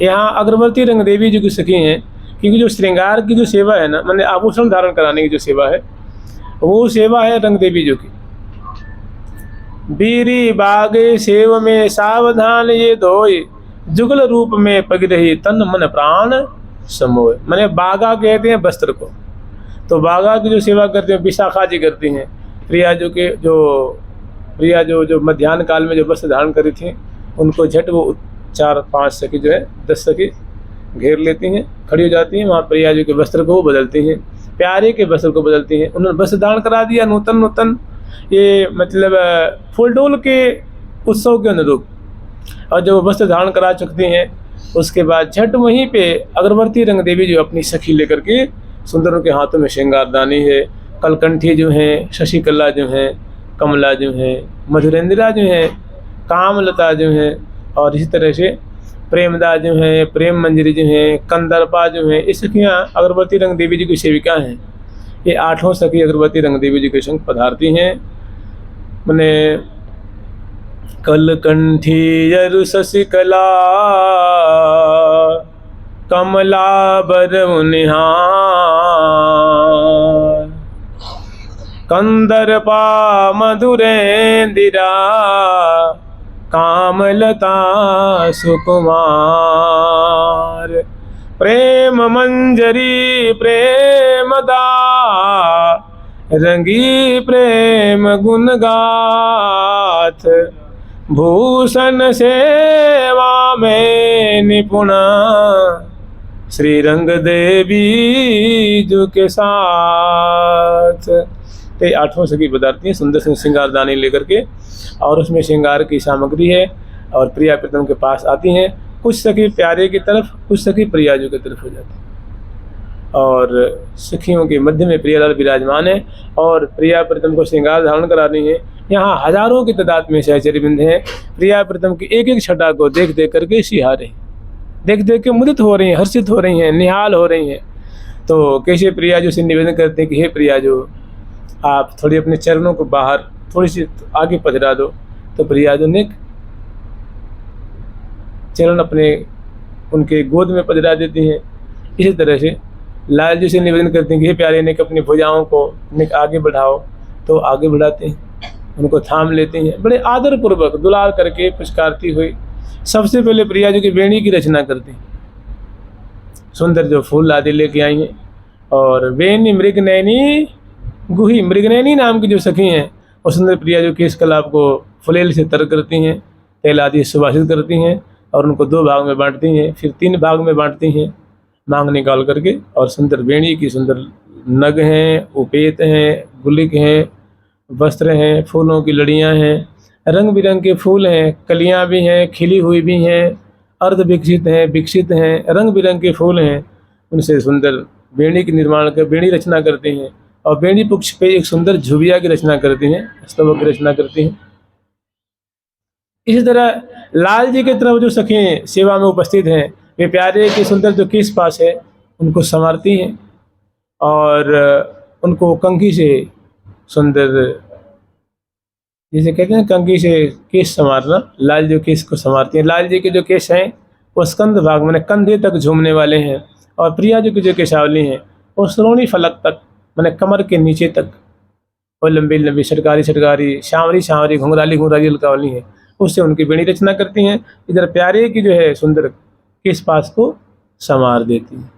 यहाँ अग्रवर्ती रंग देवी जी की सखी हैं, क्योंकि जो श्रृंगार की जो सेवा है ना, मैंने आभूषण धारण कराने की जो सेवा है वो सेवा है रंग देवी जी की। बीरी बागे सेव में सावधान ये धोए, जुगल रूप में पग रही तन मन प्राण समोए। मैंने बागा कहते हैं वस्त्र को, तो बागा की जो सेवा करते हैं विशाखा जी करती हैं। प्रिया जो मध्याह्न काल में जो वस्त्र धारण करी थी, उनको झट वो 4-5 सखी जो है 10 सखी घेर लेती हैं, खड़ी हो जाती हैं, वहाँ प्रिया जी के वस्त्र को बदलती हैं, प्यारे के वस्त्र को बदलती हैं। उन्होंने वस्त्र धारण करा दिया नूतन, ये मतलब फुलडोल के उत्सव के अनुरूप, और जब वस्त्र धारण करा चुकती हैं उसके बाद झट वहीं पे अग्रवर्ती रंग देवी जो अपनी सखी लेकर के सुंदरों के हाथों में श्रृंगारदानी है, कलकंठी जो हैं, शशिकला जो हैं, कमला जो हैं, मधुरेंद्रा जो हैं, कामलता जो हैं, और इसी तरह से प्रेमदा जो हैं, प्रेम मंजरी जो हैं, कंदर्पा जो हैं, ये सखियाँ अग्रवर्ती रंग देवी जी की सेविका हैं। ये 8 सखी अग्रवर्ती रंग देवी जी के संग पधारती हैं। मैंने कलकंठी यरु शशिकला कमला बरमुनिहार, कंदर्पा मधुरेंदिरा कामलता सुकुमार, प्रेम मंजरी प्रेमदा रंगी प्रेम गुणगाथ, भूषण सेवा में निपुणा श्री रंग देवी जो के साथ। ते 8 सखी पधारती हैं सुंदर श्रृंगारदानी लेकर के, और उसमें श्रृंगार की सामग्री है, और प्रिया प्रीतम के पास आती हैं। कुछ सखी प्यारे की तरफ, कुछ सखी प्रिया जी की तरफ हो जाती, और सखियों के मध्य में प्रियालाल विराजमान है, और प्रिया प्रीतम को श्रृंगार धारण करानी है। यहाँ हजारों की तादाद में सहचरी बिंद हैं। प्रिया प्रीतम की एक एक छटा को देख देख करके सिहा रही, देख देख के मुदित हो रही हैं, हर्षित हो रही हैं, निहाल हो रही हैं। तो कैसे प्रिया जो से निवेदन करते हैं कि हे प्रिया जो, आप थोड़ी अपने चरणों को बाहर थोड़ी सी आगे पधरा दो। तो प्रिया जो ने चरण अपने उनके गोद में पधरा देती हैं। इसी तरह से लाल जी से निवेदन करती हैं कि हे प्यारे ने अपनी भुजाओं को आगे बढ़ाओ, तो आगे बढ़ाते हैं, उनको थाम लेते हैं, बड़े आदर पूर्वक दुलार करके पुचकारती हुई सबसे पहले प्रिया जी की वेणी की रचना करती हैं। सुंदर जो फूल आदि लेके आई हैं, और वेणी मृगनयनी गुही, मृगनयनी नाम की जो सखी हैं वो सुंदर प्रिया जो केश कलाप को फुलेल से तर करती हैं, तेल आदि सुभाषित करती हैं और उनको 2 भाग में बांटती हैं, फिर 3 भाग में बांटती हैं मांग निकाल करके। और सुंदर वेणी की सुंदर नग हैं, उपेत हैं, गुलिक हैं, वस्त्र हैं, फूलों की लड़ियां हैं, रंग बिरंग के फूल हैं, कलियां भी हैं, खिली हुई भी हैं, अर्ध विकसित हैं, रंग बिरंग के फूल हैं। उनसे सुंदर वेणी की निर्माण कर वेणी रचना करती हैं और वेणी पुक्ष पे एक सुंदर झुबिया की रचना करती हैं, स्तवक की रचना करती हैं। इसी तरह लाल जी की तरफ जो सखी सेवा में उपस्थित हैं, वे प्यारे के सुंदर जो केश पास है उनको संवारती हैं और उनको कंघी से सुंदर, जैसे कहते हैं कंघी से केश संवारना, लाल जी केश को संवारती हैं। लाल जी के जो केश हैं वो स्कंद भाग मैंने कंधे तक झूमने वाले हैं, और प्रिया जी की जो केशावली हैं वो श्रोणी फलक तक मैंने कमर के नीचे तक, और लंबी लंबी छटकारी छटकारी सांवरी सांवरी घुंघराली घुंघराली अलकावली है, उससे उनकी बेणी रचना करती हैं। इधर प्यारे की जो है सुंदर केश पास को संवार देती हैं।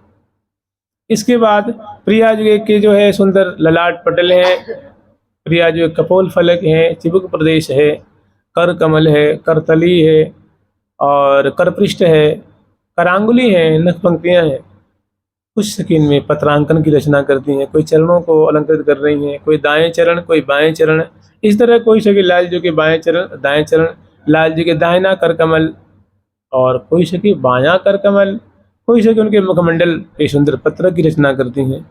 इसके बाद प्रिया जी के जो है सुंदर ललाट पटल है, प्रिया जो कपोल फलक है, चिबुक प्रदेश है, कर कमल है, करतली है और करपृष्ठ है, करांगुली है, नख पंक्तियां हैं। कुछ सकीन में पत्रांकन की रचना करती हैं, कोई चरणों को अलंकृत कर रही हैं, कोई दाएं चरण कोई बाएं चरण, इस तरह कोई सकी लाल जी के बाएं चरण दाएं चरण, लाल जी के दाहिना कर कमल, और कोई सकी बायां कर कमल, कोई सकी उनके मुखमंडल पे सुंदर पत्र की रचना करती हैं।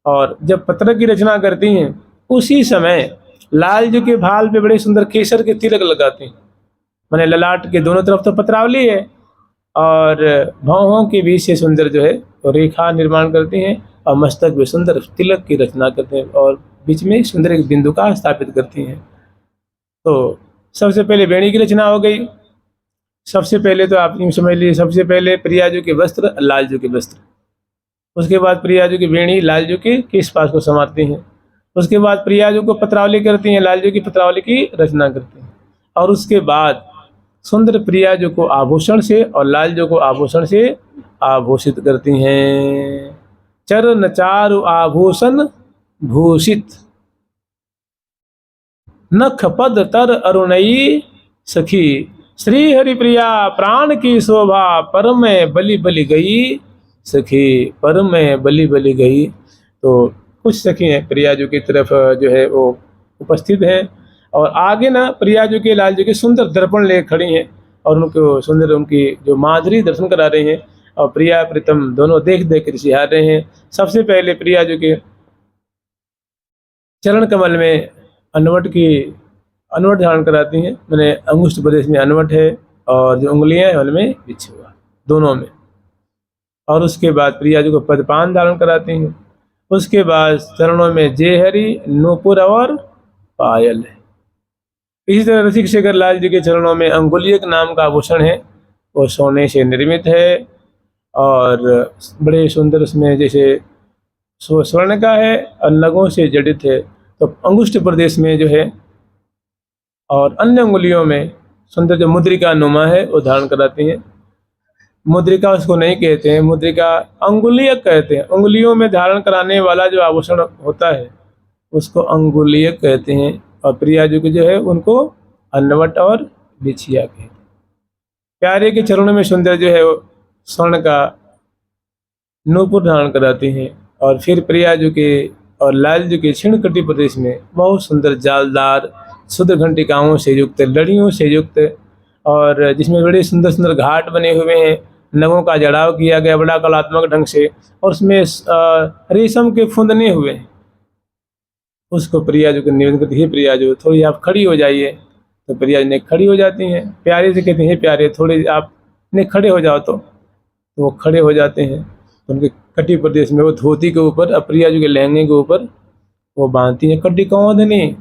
और जब पत्र की रचना करती हैं उसी समय लाल जी के भाल पे बड़े सुंदर केसर के तिलक लगाती हैं, मैंने ललाट के दोनों तरफ तो पत्रावली है और भौहों के बीच से सुंदर जो है रेखा निर्माण करती हैं और मस्तक में सुंदर तिलक की रचना करते हैं और बीच में सुंदर एक बिंदु का स्थापित करती हैं। तो सबसे पहले वेणी की रचना हो गई। सबसे पहले तो आप यूँ समझ लीजिए, सबसे पहले प्रिया जी के वस्त्र, लाल जी के वस्त्र, उसके बाद प्रिया जी की वेणी लाल जी के केश पास को संवारती हैं, उसके बाद प्रिया जी को पत्रावली करती हैं, लाल जी की पत्रावली की रचना करती हैं, और उसके बाद सुंदर प्रिया जी को आभूषण से और लाल जी को आभूषण से आभूषित करती हैं। चरण चारु आभूषण भूषित, नख पद तर अरुणई सखी, श्री हरि प्रिया प्राण की शोभा, परम में बलि बलि गई सखी, परम में बलि बलि गई। तो कुछ सखी हैं प्रिया जी की तरफ जो है वो उपस्थित हैं, और आगे ना प्रिया जी के लाल जी के सुंदर दर्पण ले खड़ी हैं और उनको सुंदर उनकी जो माधुरी दर्शन करा रहे हैं, और प्रिया प्रीतम दोनों देख देख कर सिहार रहे हैं। सबसे पहले प्रिया जी के चरण कमल में अनवट धारण कराती हैं, मैंने अंगुष्ठ प्रदेश में अनवट है और जो उंगलियां हैं उनमें बिछुआ दोनों में, और उसके बाद प्रिया जी को पदपान धारण कराती हैं। उसके बाद चरणों में जेहरी, नूपुर और पायल है। इसी तरह रसिक शेखर लाल जी के चरणों में अंगुलियक नाम का आभूषण है, वो सोने से निर्मित है और बड़े सुंदर, उसमें जैसे स्वर्ण का है और नगों से जड़ित है। तो अंगुष्ठ प्रदेश में जो है और अन्य उंगलियों में सुंदर जो मुद्रिका नुमा है वो धारण कराती हैं। मुद्रिका उसको नहीं कहते हैं, मुद्रिका अंगुलियक कहते हैं, उंगलियों में धारण कराने वाला जो आभूषण होता है उसको अंगुलियक कहते हैं। और प्रिया जी को जो है उनको अन्नवट और बिछिया कहते हैं। प्यारे के चरणों में सुंदर जो है वो स्वर्ण का नूपुर धारण कराती हैं, और फिर प्रिया जी के और लाल जी के क्षीण कटी प्रदेश में बहुत सुंदर जालदार शुद्ध घंटिकाओं से युक्त, लड़ियों से युक्त, और जिसमें बड़े सुंदर सुंदर घाट बने हुए हैं, नगों का जड़ाव किया गया बड़ा कलात्मक ढंग से, और उसमें रेशम के फुंदने हुए हैं। उसको प्रिया जी को निवेदन करती है, प्रिया जी थोड़ी आप खड़ी हो जाइए, तो प्रिया जी ने खड़ी हो जाती हैं। प्यारे से कहते हैं प्यारे थोड़े आप ने खड़े हो जाओ, तो वो खड़े हो जाते हैं। उनके कटी प्रदेश में वो धोती के ऊपर, प्रिया जी के लहंगे के ऊपर वो बांधती हैं कटी कौंधनी।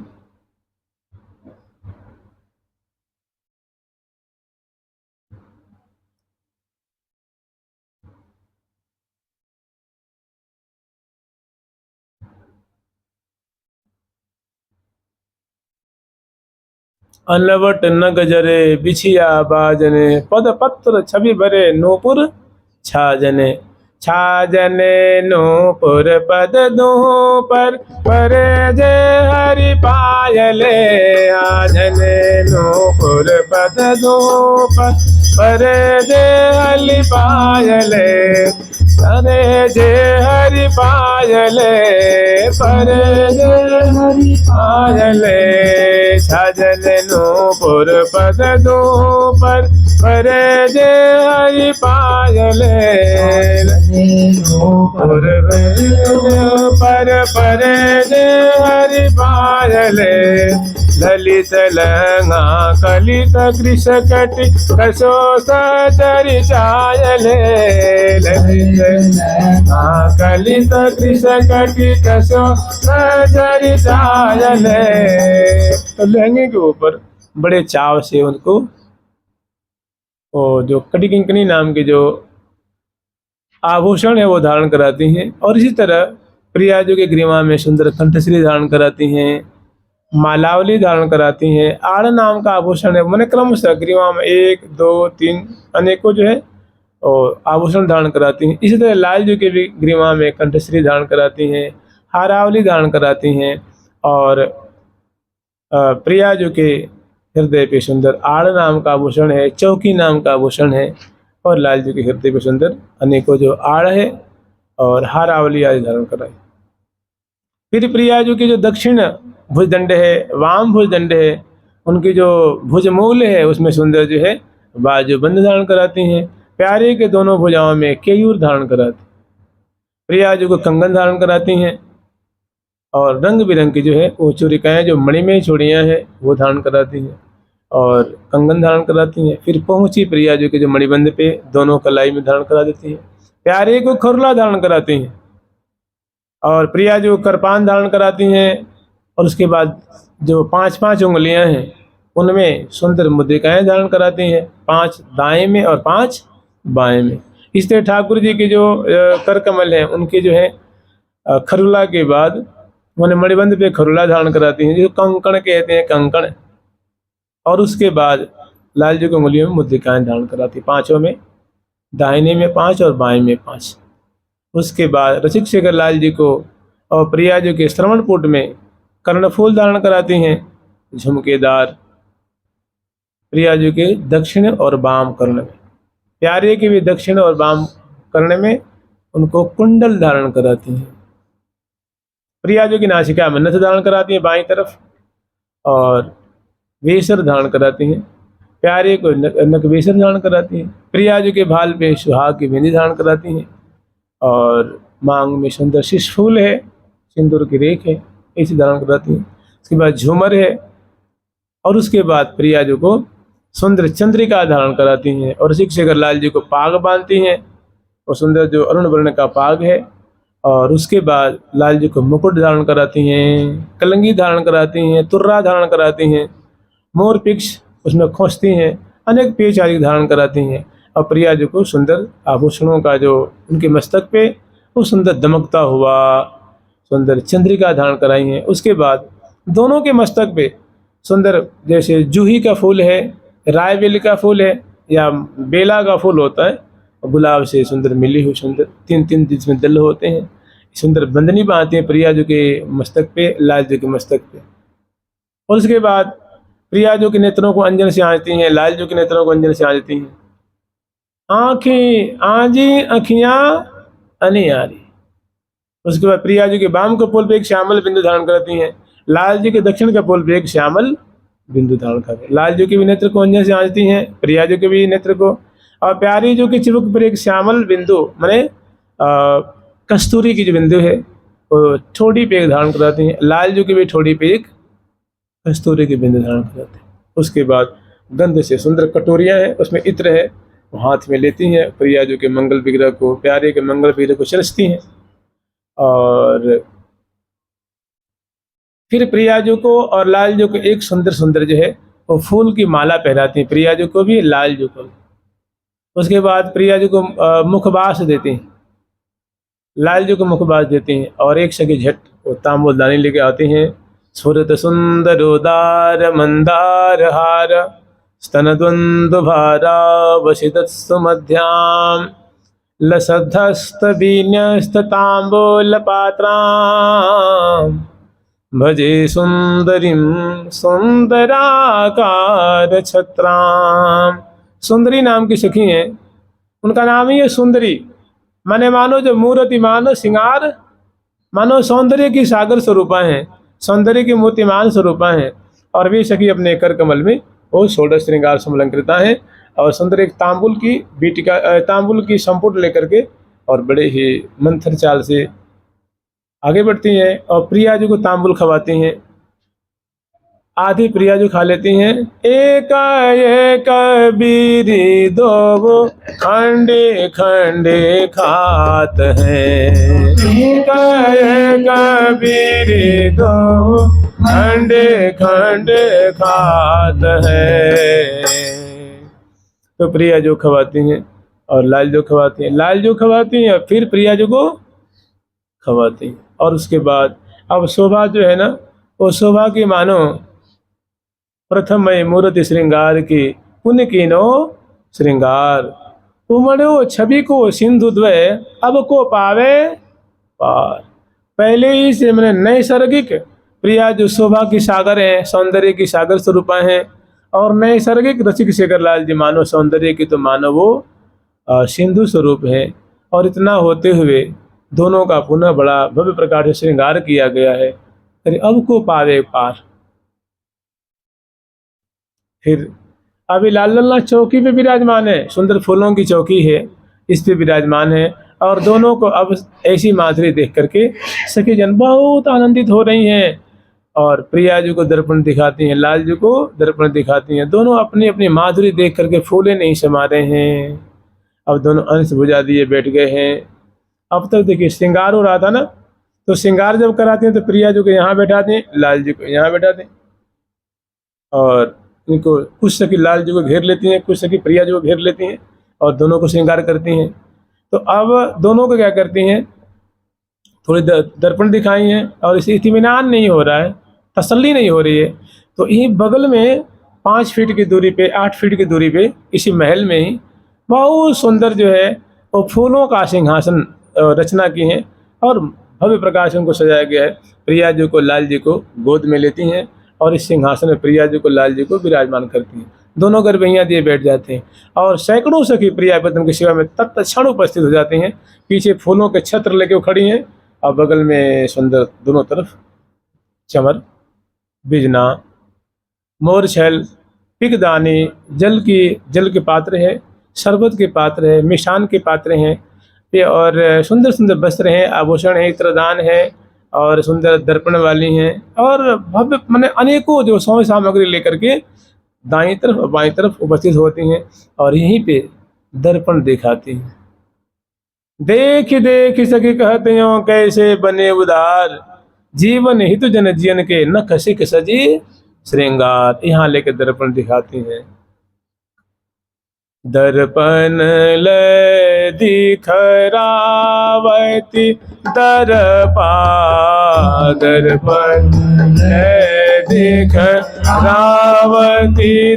अनवट न गजरे बिछिया बाजने, पद पत्र छवि भरे नूपुर छाजने। छाजने नूपुर पद दूं पर जय हरि पायले, आजने नूपुर पद दूं पर जय हरि पायले, अरे जय हरि पायले, पर जय हरि पायले। छाजने नूपुर पद दूं पर जय हरि पायले, नूपुर पर जय हरि पायले। ललित लंगा कलित कृष कटि कसो सचरि चायले, ललित लंगा कलित कृष कटि कसो सचरि चायले। तो लहंगे के ऊपर बड़े चाव से उनको जो कटी किंकनी नाम के जो आभूषण है वो धारण कराती हैं। और इसी तरह प्रिया जो के ग्रीवा में सुंदर कंठश्री धारण कराती हैं, मालावली धारण कराती हैं। आड़ नाम का आभूषण है, मैंने क्रमशः ग्रीवा में 1 2 3 अनेकों जो है और आभूषण धारण कराती हैं। इसी तरह लाल जी के भी ग्रीवा में कंठश्री धारण कराती हैं, हारावली धारण कराती हैं। और प्रिया जो के हृदय पे सुंदर आड़ नाम का आभूषण है, चौकी नाम का आभूषण है। और लाल जी के हृदय पे सुंदर अनेकों जो आड़ है और हारावली आदि धारण कराई। फिर प्रिया जो की जो दक्षिण भुजदंड है, वाम भुजदंड है, उनकी जो भुजमूल है उसमें सुंदर जो है बाजूबंद धारण कराती हैं। प्यारे के दोनों भुजाओं में केयूर धारण कराती। प्रिया जो को कंगन धारण कराती हैं और रंग बिरंग की जो है वो चूड़िकाएँ जो मणिमय चूड़ियाँ हैं वो धारण कराती हैं और कंगन धारण कराती हैं। फिर पहुंची प्रिया जो के जो मणिबंध पे दोनों कलाई में धारण करा देती हैं। प्यारे को खरुला धारण कराती हैं और प्रिया जो करपान धारण कराती हैं। और उसके बाद जो 5-5 उंगलियां हैं उनमें सुंदर मुद्रिकाएं धारण कराती हैं, 5 दाएं में और 5 बाएं में। इस तरह ठाकुर जी के जो कर कमल हैं उनके जो है खरुला के बाद उन्हें मणिबंध पे खरुला धारण कराती हैं, जो कंकण कहते हैं, कंकण। और उसके बाद लाल जी को उंगलियों में मुद्रिकाएं धारण कराती, 5 में, दाहिने में 5 और बाएं में 5। उसके बाद रसिक शेखर लाल जी को और प्रिया जी के श्रवणपुट में कर्णफूल धारण कराती हैं, झुमकेदार। प्रिया जी के दक्षिण और वाम कर्ण में, प्यारे के भी दक्षिण और वाम कर्ण में उनको कुंडल धारण कराती हैं। प्रिया जी की नासिका में नथ धारण कराती हैं बाईं तरफ और वेसर धारण कराती हैं। प्यारे को नकवेसर धारण कराती हैं। प्रिया जी के भाल पे सुहाग की बिंदी धारण कराती हैं और मांग में सुंदर शिशफूल है, सिंदूर की रेख है, ऐसी धारण कराती हैं। उसके बाद झूमर है और उसके बाद प्रिया जी को सुंदर चंद्रिका धारण कराती हैं और रसिक शेखर लाल जी को पाग बांधती हैं और सुंदर जो अरुण वर्ण का पाग है। और उसके बाद लाल जी को मुकुट धारण कराती हैं, कलंगी धारण कराती हैं, तुर्रा धारण कराती हैं, मोर पिक्ष उसमें खोजती हैं, अनेक पेच आदि धारण कराती हैं। और प्रिया जी को सुंदर आभूषणों का जो उनके मस्तक पे वो सुंदर दमकता हुआ सुंदर चंद्रिका धारण कराई हैं। उसके बाद दोनों के मस्तक पे सुंदर जैसे जूही का फूल है, रायबेल का फूल है या बेला का फूल होता है, गुलाब से सुंदर मिली हुई सुंदर 3-3 जिसमें दल होते हैं, सुंदर बंदनी बांधते हैं प्रिया जी के मस्तक पे, लाल जी के मस्तक पे। और उसके बाद प्रिया जी के नेत्रों को अंजन से आंचती हैं, लाल जी के नेत्रों को अंजन से आंचती हैं। आँखें आजी अखियाँ अनियारी। उसके बाद प्रिया जी के वाम कपोल पे एक श्यामल बिंदु धारण करती हैं, लाल जी के दक्षिण कपोल पे एक श्यामल बिंदु धारण करते हैं। लाल जी के भी नेत्र को अंजन से आंचती हैं, प्रिया जी के भी नेत्र को। और प्यारी जी के चिबुक पर एक श्यामल बिंदु माने कस्तूरी की जो बिंदु है वो ठोड़ी पे एक धारण कराती हैं, लाल जी की भी ठोड़ी पे एक कस्तूरी की बिंदु धारण कराते हैं। उसके बाद गंध से सुंदर कटोरियां हैं, उसमें इत्र है, वो हाथ में लेती हैं, प्रिया जी के मंगल विग्रह को, प्यारे के मंगल विग्रह को चलती हैं। और फिर प्रिया जी को और लाल जी को एक सुंदर सुंदर जो है वो फूल की माला पहनाती हैं, प्रिया जी को भी लाल जी को भी। उसके बाद प्रिया जी को मुखबास देती हैं, लाल जी को मुखबास देती हैं और एक सगे झट वो तांबूलदानी लेके आती हैं स्फुरत सुंदरोदार मंदार हार स्तनद्वंद्व भारावशितत्सुमध्याम् लसद्धस्तवीन्यस्तताम्बूलपात्राम् भजे सुंदरीं सुंदराकार छत्राम। सुंदरी नाम की सखी हैं, उनका नाम ही है सुंदरी। माने मानो जो मूर्ति मानो श्रृंगार मानो सौंदर्य की सागर स्वरूपा हैं, सौंदर्य की मूर्तिमान स्वरूपा हैं। और वे सखी अपने कर कमल में वो षोडश श्रृंगार समलंकृता हैं और सुंदर एक तांबुल की बीटिका तांबुल की संपुट लेकर के और बड़े ही मंथर चाल से आगे बढ़ती हैं और प्रिया जी को तांबुल खवाती हैं। आधी प्रिया जो खा लेती हैं। एक एक बीरी दो खंडे खंडे खात हैं, एक एक बीरी दो खंडे खंडे खात हैं। तो प्रिया जो खवाती हैं और लाल जो खवाती हैं, लाल जो खवाती हैं फिर प्रिया जो को खवाती हैं। और उसके बाद अब शोभा जो है ना, वो शोभा की मानो प्रथम मूर्ति श्रृंगार की पुण्य कीनो श्रृंगार उमड़ो छवि को सिंधु द्वय अब को पावे पार। पहले ही से मैंने नैसर्गिक प्रिया जो शोभा की सागर है, सौंदर्य की सागर स्वरूपा है, और नैसर्गिक रसिक शेखर लाल जी मानव सौंदर्य की तो मानव वो सिंधु स्वरूप है। और इतना होते हुए दोनों का पुनः बड़ा भव्य प्रकार से श्रृंगार किया गया है। अरे अब को पावे पार। फिर अभी लाल लल्ला चौकी पे विराजमान है, सुंदर फूलों की चौकी है, इस पे विराजमान है। और दोनों को अब ऐसी माधुरी देख करके सखी जन बहुत आनंदित हो रही हैं और प्रिया जी को दर्पण दिखाती हैं, लाल जी को दर्पण दिखाती हैं। दोनों अपनी अपनी माधुरी देख करके फूले नहीं समा रहे हैं। अब दोनों अंश बुझा दिए बैठ गए हैं। अब तक देखिए श्रृंगार हो रहा था ना, तो श्रृंगार जब कराते हैं तो प्रिया जी को यहाँ बैठाते हैं, लाल जी को यहाँ बैठाते हैं। और इनको कुछ सखी लाल जी को घेर लेती हैं, कुछ सखी प्रिया जी को घेर लेती हैं और दोनों को श्रृंगार करती हैं। तो अब दोनों को क्या करती हैं, थोड़ी दर्पण दिखाई हैं और इसे इत्मीनान नहीं हो रहा है, तसल्ली नहीं हो रही है। तो यहीं बगल में 5 फीट की दूरी पे 8 फीट की दूरी पे इसी महल में ही बहुत सुंदर जो है वो फूलों का सिंहासन रचना की हैं और भव्य प्रकार से उनको सजाया गया है। प्रिया जी को लाल जी को गोद में लेती हैं और इस सिंहासन में प्रिया जी को लाल जी को विराजमान करती हैं। दोनों गरबैया दिए बैठ जाते हैं और सैकड़ों सखी प्रिया पद्म की सेवा में तत्क्षण उपस्थित हो जाती हैं। पीछे फूलों के छत्र लेके वो खड़ी हैं और बगल में सुंदर दोनों तरफ चमर, बिजना, मोरछल, पिकदानी, जल के पात्र है, शरबत के पात्र है, मिष्ठान के पात्र हैं और सुंदर सुंदर वस्त्र हैं, आभूषण है, इत्रदान है और सुंदर दर्पण वाली हैं और भव्य माने अनेकों जो सौ सामग्री लेकर के दाईं तरफ और बाईं तरफ उपस्थित होती हैं और यहीं पे दर्पण दिखाती हैं। देख देख सखी कहते हो कैसे बने उदार, जीवन हित जन जीवन के न खसिक सजी श्रृंगार। यहाँ लेकर दर्पण दिखाती हैं। दर्पण ले दिखरावती दर्पा, दर्पण ले दिखरावती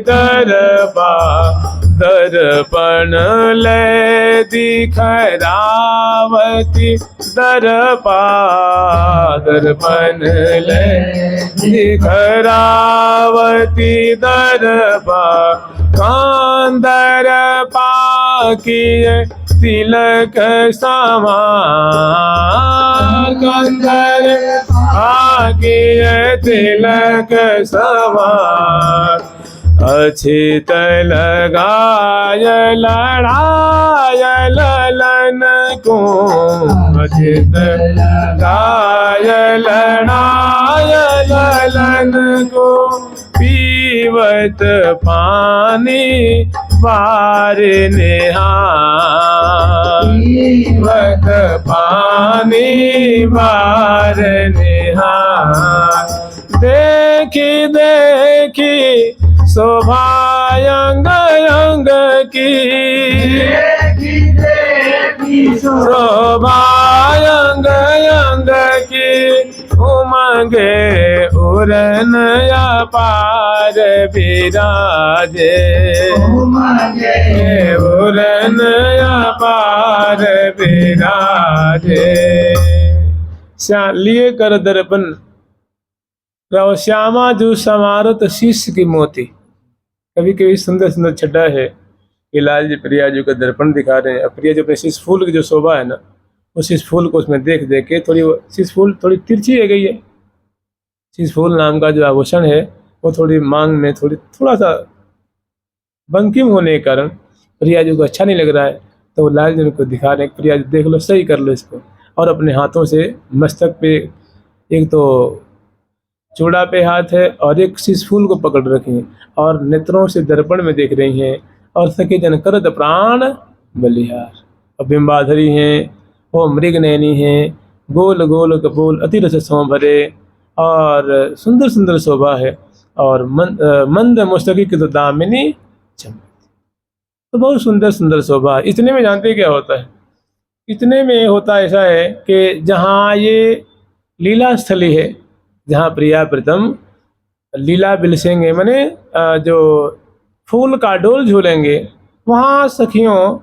दर्पा, दर्पण ले दिखरावती दर्पा, दर्पण ले दिखरावती दर्पा। कांदर पाकिए तिलक समान, कांदर पाकिए तिलक समान। अछित लगाय लड़ाय ललन को, अछित लगाय लड़ाय ललन को। पीवत पानी बार निहार, पीवत पानी बार निहार। देखी देखी शोभा अंग अंग की, देखी देखी शोभा अंग अंग की। उमंगे पूरन अपार विराजे, पूरन अपार विराजे। लिए कर दर्पण रहो श्यामा जो समारत शीश की मोती। कभी कभी सुंदर सुंदर छटा है कि लाल जी प्रिया जी का दर्पण दिखा रहे हैं। अब प्रिया जी अपने शीश फूल की जो शोभा है ना, उस शीश फूल को उसमें देख देख के थोड़ी शीश फूल थोड़ी तिरछी है गई है। शीश फूल नाम का जो आभूषण है वो थोड़ी मांग में थोड़ा सा बंकिम होने के कारण प्रिया जी को अच्छा नहीं लग रहा है। तो वो लाल जी को दिखा रहे हैं, प्रिया जी देख लो, सही कर लो इसको। और अपने हाथों से मस्तक पे एक तो चूड़ा पे हाथ है और एक शीश फूल को पकड़ रखी हैं और नेत्रों से दर्पण में देख रही हैं। और सके जन करत प्राण बलिहार। और बिंबाधरी हैं, वो मृग नैनी हैं, गोल गोल कपोल अति रस सौ भरे, और सुंदर सुंदर शोभा है। और मंद मुस्तकी की तो दामिनी चमक। तो बहुत सुंदर सुंदर शोभा है। इतने में जानते क्या होता है? इतने में होता ऐसा है कि जहाँ ये लीला स्थली है, जहाँ प्रिया प्रीतम लीला बिलसेंगे, माने जो फूल का डोल झूलेंगे, वहाँ सखियों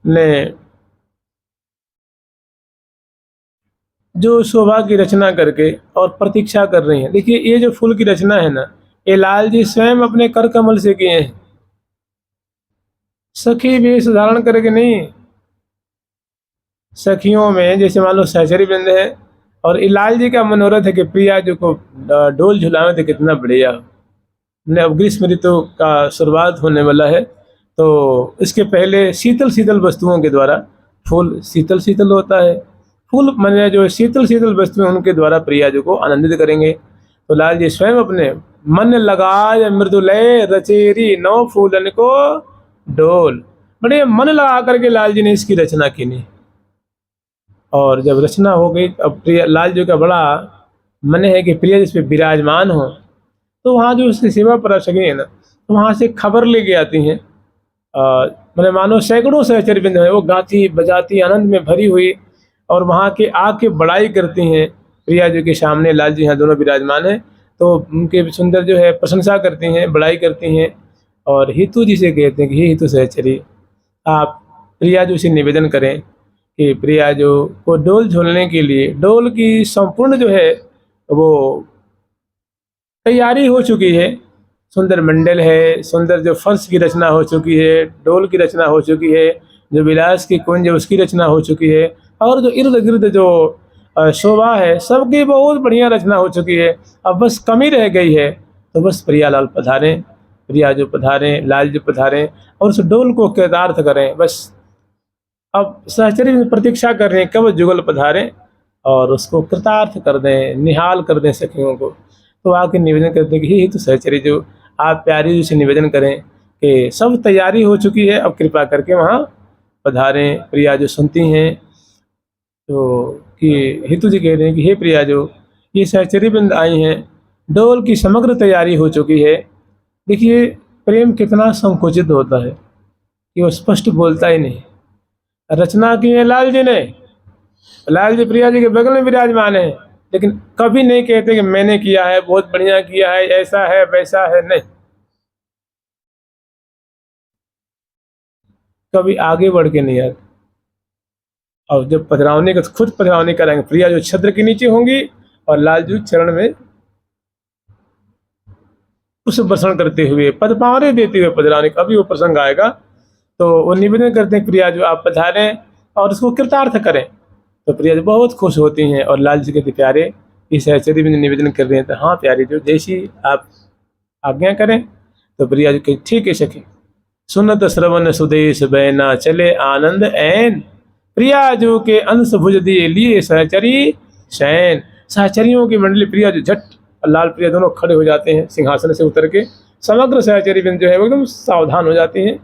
ने जो शोभा की रचना करके और प्रतीक्षा कर रही हैं। देखिए ये जो फूल की रचना है ना, ये लाल जी स्वयं अपने कर कमल से किए हैं। सखी वेश धारण करके नहीं। सखियों में जैसे मान लो सहचरी वृंद है और लाल जी का मनोरथ है कि प्रिया जी को डोल झुलावे तो कितना बढ़िया। अब ग्रीष्म ऋतु का शुरुआत होने वाला है, तो इसके पहले शीतल शीतल वस्तुओं के द्वारा, फूल शीतल शीतल होता है, फूल माने जो शीतल शीतल वस्तुएं उनके द्वारा प्रिया जी को आनंदित करेंगे। तो लाल जी स्वयं अपने मन लगाए मृदुलय रचेरी नौ फूलन को डोल, बड़े मन लगा करके लाल जी ने इसकी रचना की नहीं। और जब रचना हो गई, अब प्रिया लाल जी का बड़ा मन है कि प्रिया जिस पे विराजमान हो, तो वहाँ जो उसकी सेवा पराशकी है ना, तो वहाँ से खबर लेके आती हैं। मैंने मानो सैकड़ों सहचरी बिंद है, वो गाती बजाती आनंद में भरी हुई, और वहाँ के आके बड़ाई करती हैं प्रिया जी के सामने। लाल जी यहाँ दोनों विराजमान हैं, तो उनके सुंदर जो है प्रशंसा करती हैं, बड़ाई करती हैं। और हितु जी से कहते हैं कि हे हितु सहचरी, आप प्रिया जी से निवेदन करें कि प्रिया जो को डोल झूलने के लिए, डोल की संपूर्ण जो है वो तैयारी हो चुकी है। सुंदर मंडल है, सुंदर जो फर्श की रचना हो चुकी है, डोल की रचना हो चुकी है, जो विलास की कुंज उसकी रचना हो चुकी है, और जो इर्द गिर्द जो शोभा है सबकी बहुत बढ़िया रचना हो चुकी है। अब बस कमी रह गई है, तो बस प्रियालाल पधारें, प्रिया जो पधारें, लाल जी पधारें और उस डोल को कृतार्थ करें। बस अब सहचरी में प्रतीक्षा कर रहे हैं कब जुगल पधारें और उसको कृतार्थ कर दें, निहाल कर दें सखियों को। तो आके निवेदन करते हैं कि हे तो सहचरी जो, आप प्यारी जी से निवेदन करें कि सब तैयारी हो चुकी है, अब कृपा करके वहाँ पधारें। प्रिया जो सुनती हैं तो कि हितु जी कह रहे हैं कि हे प्रिया जो, ये सहचरी वृंद आई हैं, डोल की समग्र तैयारी हो चुकी है। देखिए प्रेम कितना संकुचित होता है कि वो स्पष्ट बोलता ही नहीं। रचना की है लाल जी ने, लाल जी प्रिया जी के बगल में विराजमान है, लेकिन कभी नहीं कहते कि मैंने किया है, बहुत बढ़िया किया है, ऐसा है वैसा है, नहीं। कभी आगे बढ़ के नहीं आते। और जब पधरावनी का खुद पधरावनी कराएंगे, प्रिया जो छत्र के नीचे होंगी और लाल जी चरण में उस वर्षण करते हुए, पदपावरे देते हुए पधरावनी, कभी वो प्रसंग आएगा तो वो निवेदन करते हैं प्रिया जो आप पधारें और उसको कृतार्थ करें। तो प्रिया जी बहुत खुश होती हैं और लाल जी कहते प्यारे इस सहचरी में निवेदन कर रहे हैं। तो हाँ प्यारी जो, जैसी आप आज्ञा करें। तो प्रिया जी कही ठीक है सखी, सुनत श्रवण सुदेश बैना चले आनंद ऐन, प्रिया जो के अंश भुज दिए लिए सहचरी शैन। सहचरियों की मंडली प्रिया जो झट लाल प्रिया दोनों खड़े हो जाते हैं सिंहासन से उतर के। समग्र सहचरी बिंद जो है वो एकदम सावधान हो जाती हैं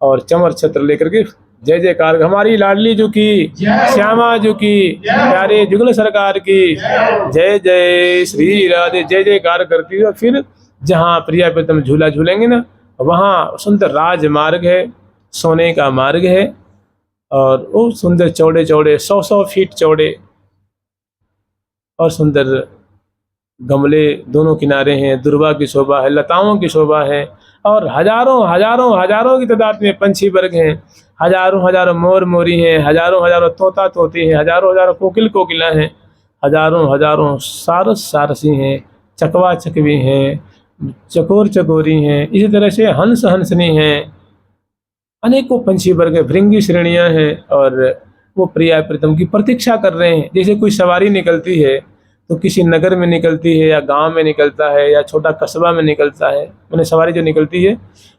और चमर छत्र लेकर के जय जयकार, हमारी लाडली जो की, श्यामा जो की, प्यारे जुगल सरकार की जय जय श्री राधे, जय जयकार करती है। फिर जहाँ प्रिया प्रीतम झूला झूलेंगे ना, वहाँ सुंदर राजमार्ग है, सोने का मार्ग है, और वो सुंदर चौड़े चौड़े 100-100 फीट चौड़े और सुंदर गमले दोनों किनारे हैं, दुर्वा की शोभा है, लताओं की शोभा है, और हजारों हजारों हजारों की तादाद में पंछी वर्ग हैं, हजारों हजारों मोर मोरी हैं, हजारों हजारों तोता तोती हैं, हजारों हजारों कोकिल कोकिला हैं, हजारों हजारों सारस सारसी हैं, चकवा चकवी हैं, चकोर चकोरी हैं, इसी तरह से हंस हंसनी हैं, अनेकों पंछी वर्ग हैं, भृंगी श्रेणियां हैं, और वो प्रिया प्रीतम की प्रतीक्षा कर रहे हैं। जैसे कोई सवारी निकलती है तो किसी नगर में निकलती है, या गांव में निकलता है, या छोटा कस्बा में निकलता है, उन्हें सवारी जो निकलती है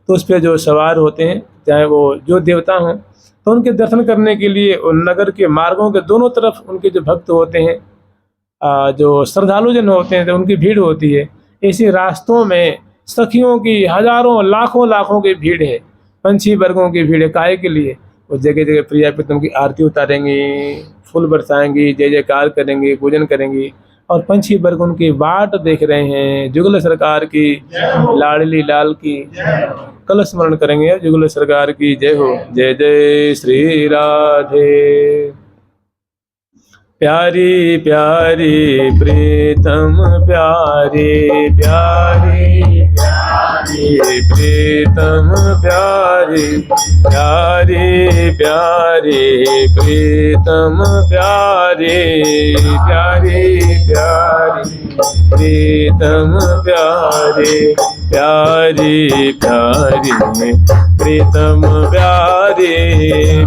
तो उस पर जो सवार होते हैं, चाहे वो जो देवता हों, तो उनके दर्शन करने के लिए उन नगर के मार्गों के दोनों तरफ उनके जो भक्त होते हैं, जो श्रद्धालुजन होते हैं, तो उनकी भीड़ होती है। ऐसे रास्तों में सखियों की हजारों लाखों लाखों की भीड़ है, पंछी वर्गों की भीड़ है। काहे के लिए? वो जगह जगह प्रिया प्रीतम की आरती उतारेंगी, फूल बरसाएंगी, जय जयकार करेंगी, पूजन करेंगी, और पंछी वर्ग उनकी बाट देख रहे हैं। जुगल सरकार की, लाडली लाल की, कल स्मरण करेंगे जुगल सरकार की जय हो। जय जय श्री राधे। प्यारी प्यारी प्रीतम प्यारी प्यारी प्यारी प्रीतम प्यारी प्यारी प्यारी प्रीतम प्यारी प्यारी प्यारी प्रीतम प्यारी प्यारी प्यारी प्रीतम प्यारी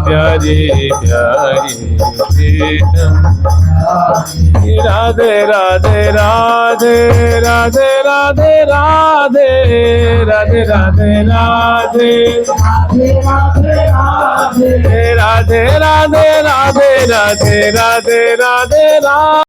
प्यारी प्यारी प्रीतम। राधे राधे राधे राधे राधे राधे राधे राधे राधे राधे राधे राधे राधे राधे राधे राधे राधे।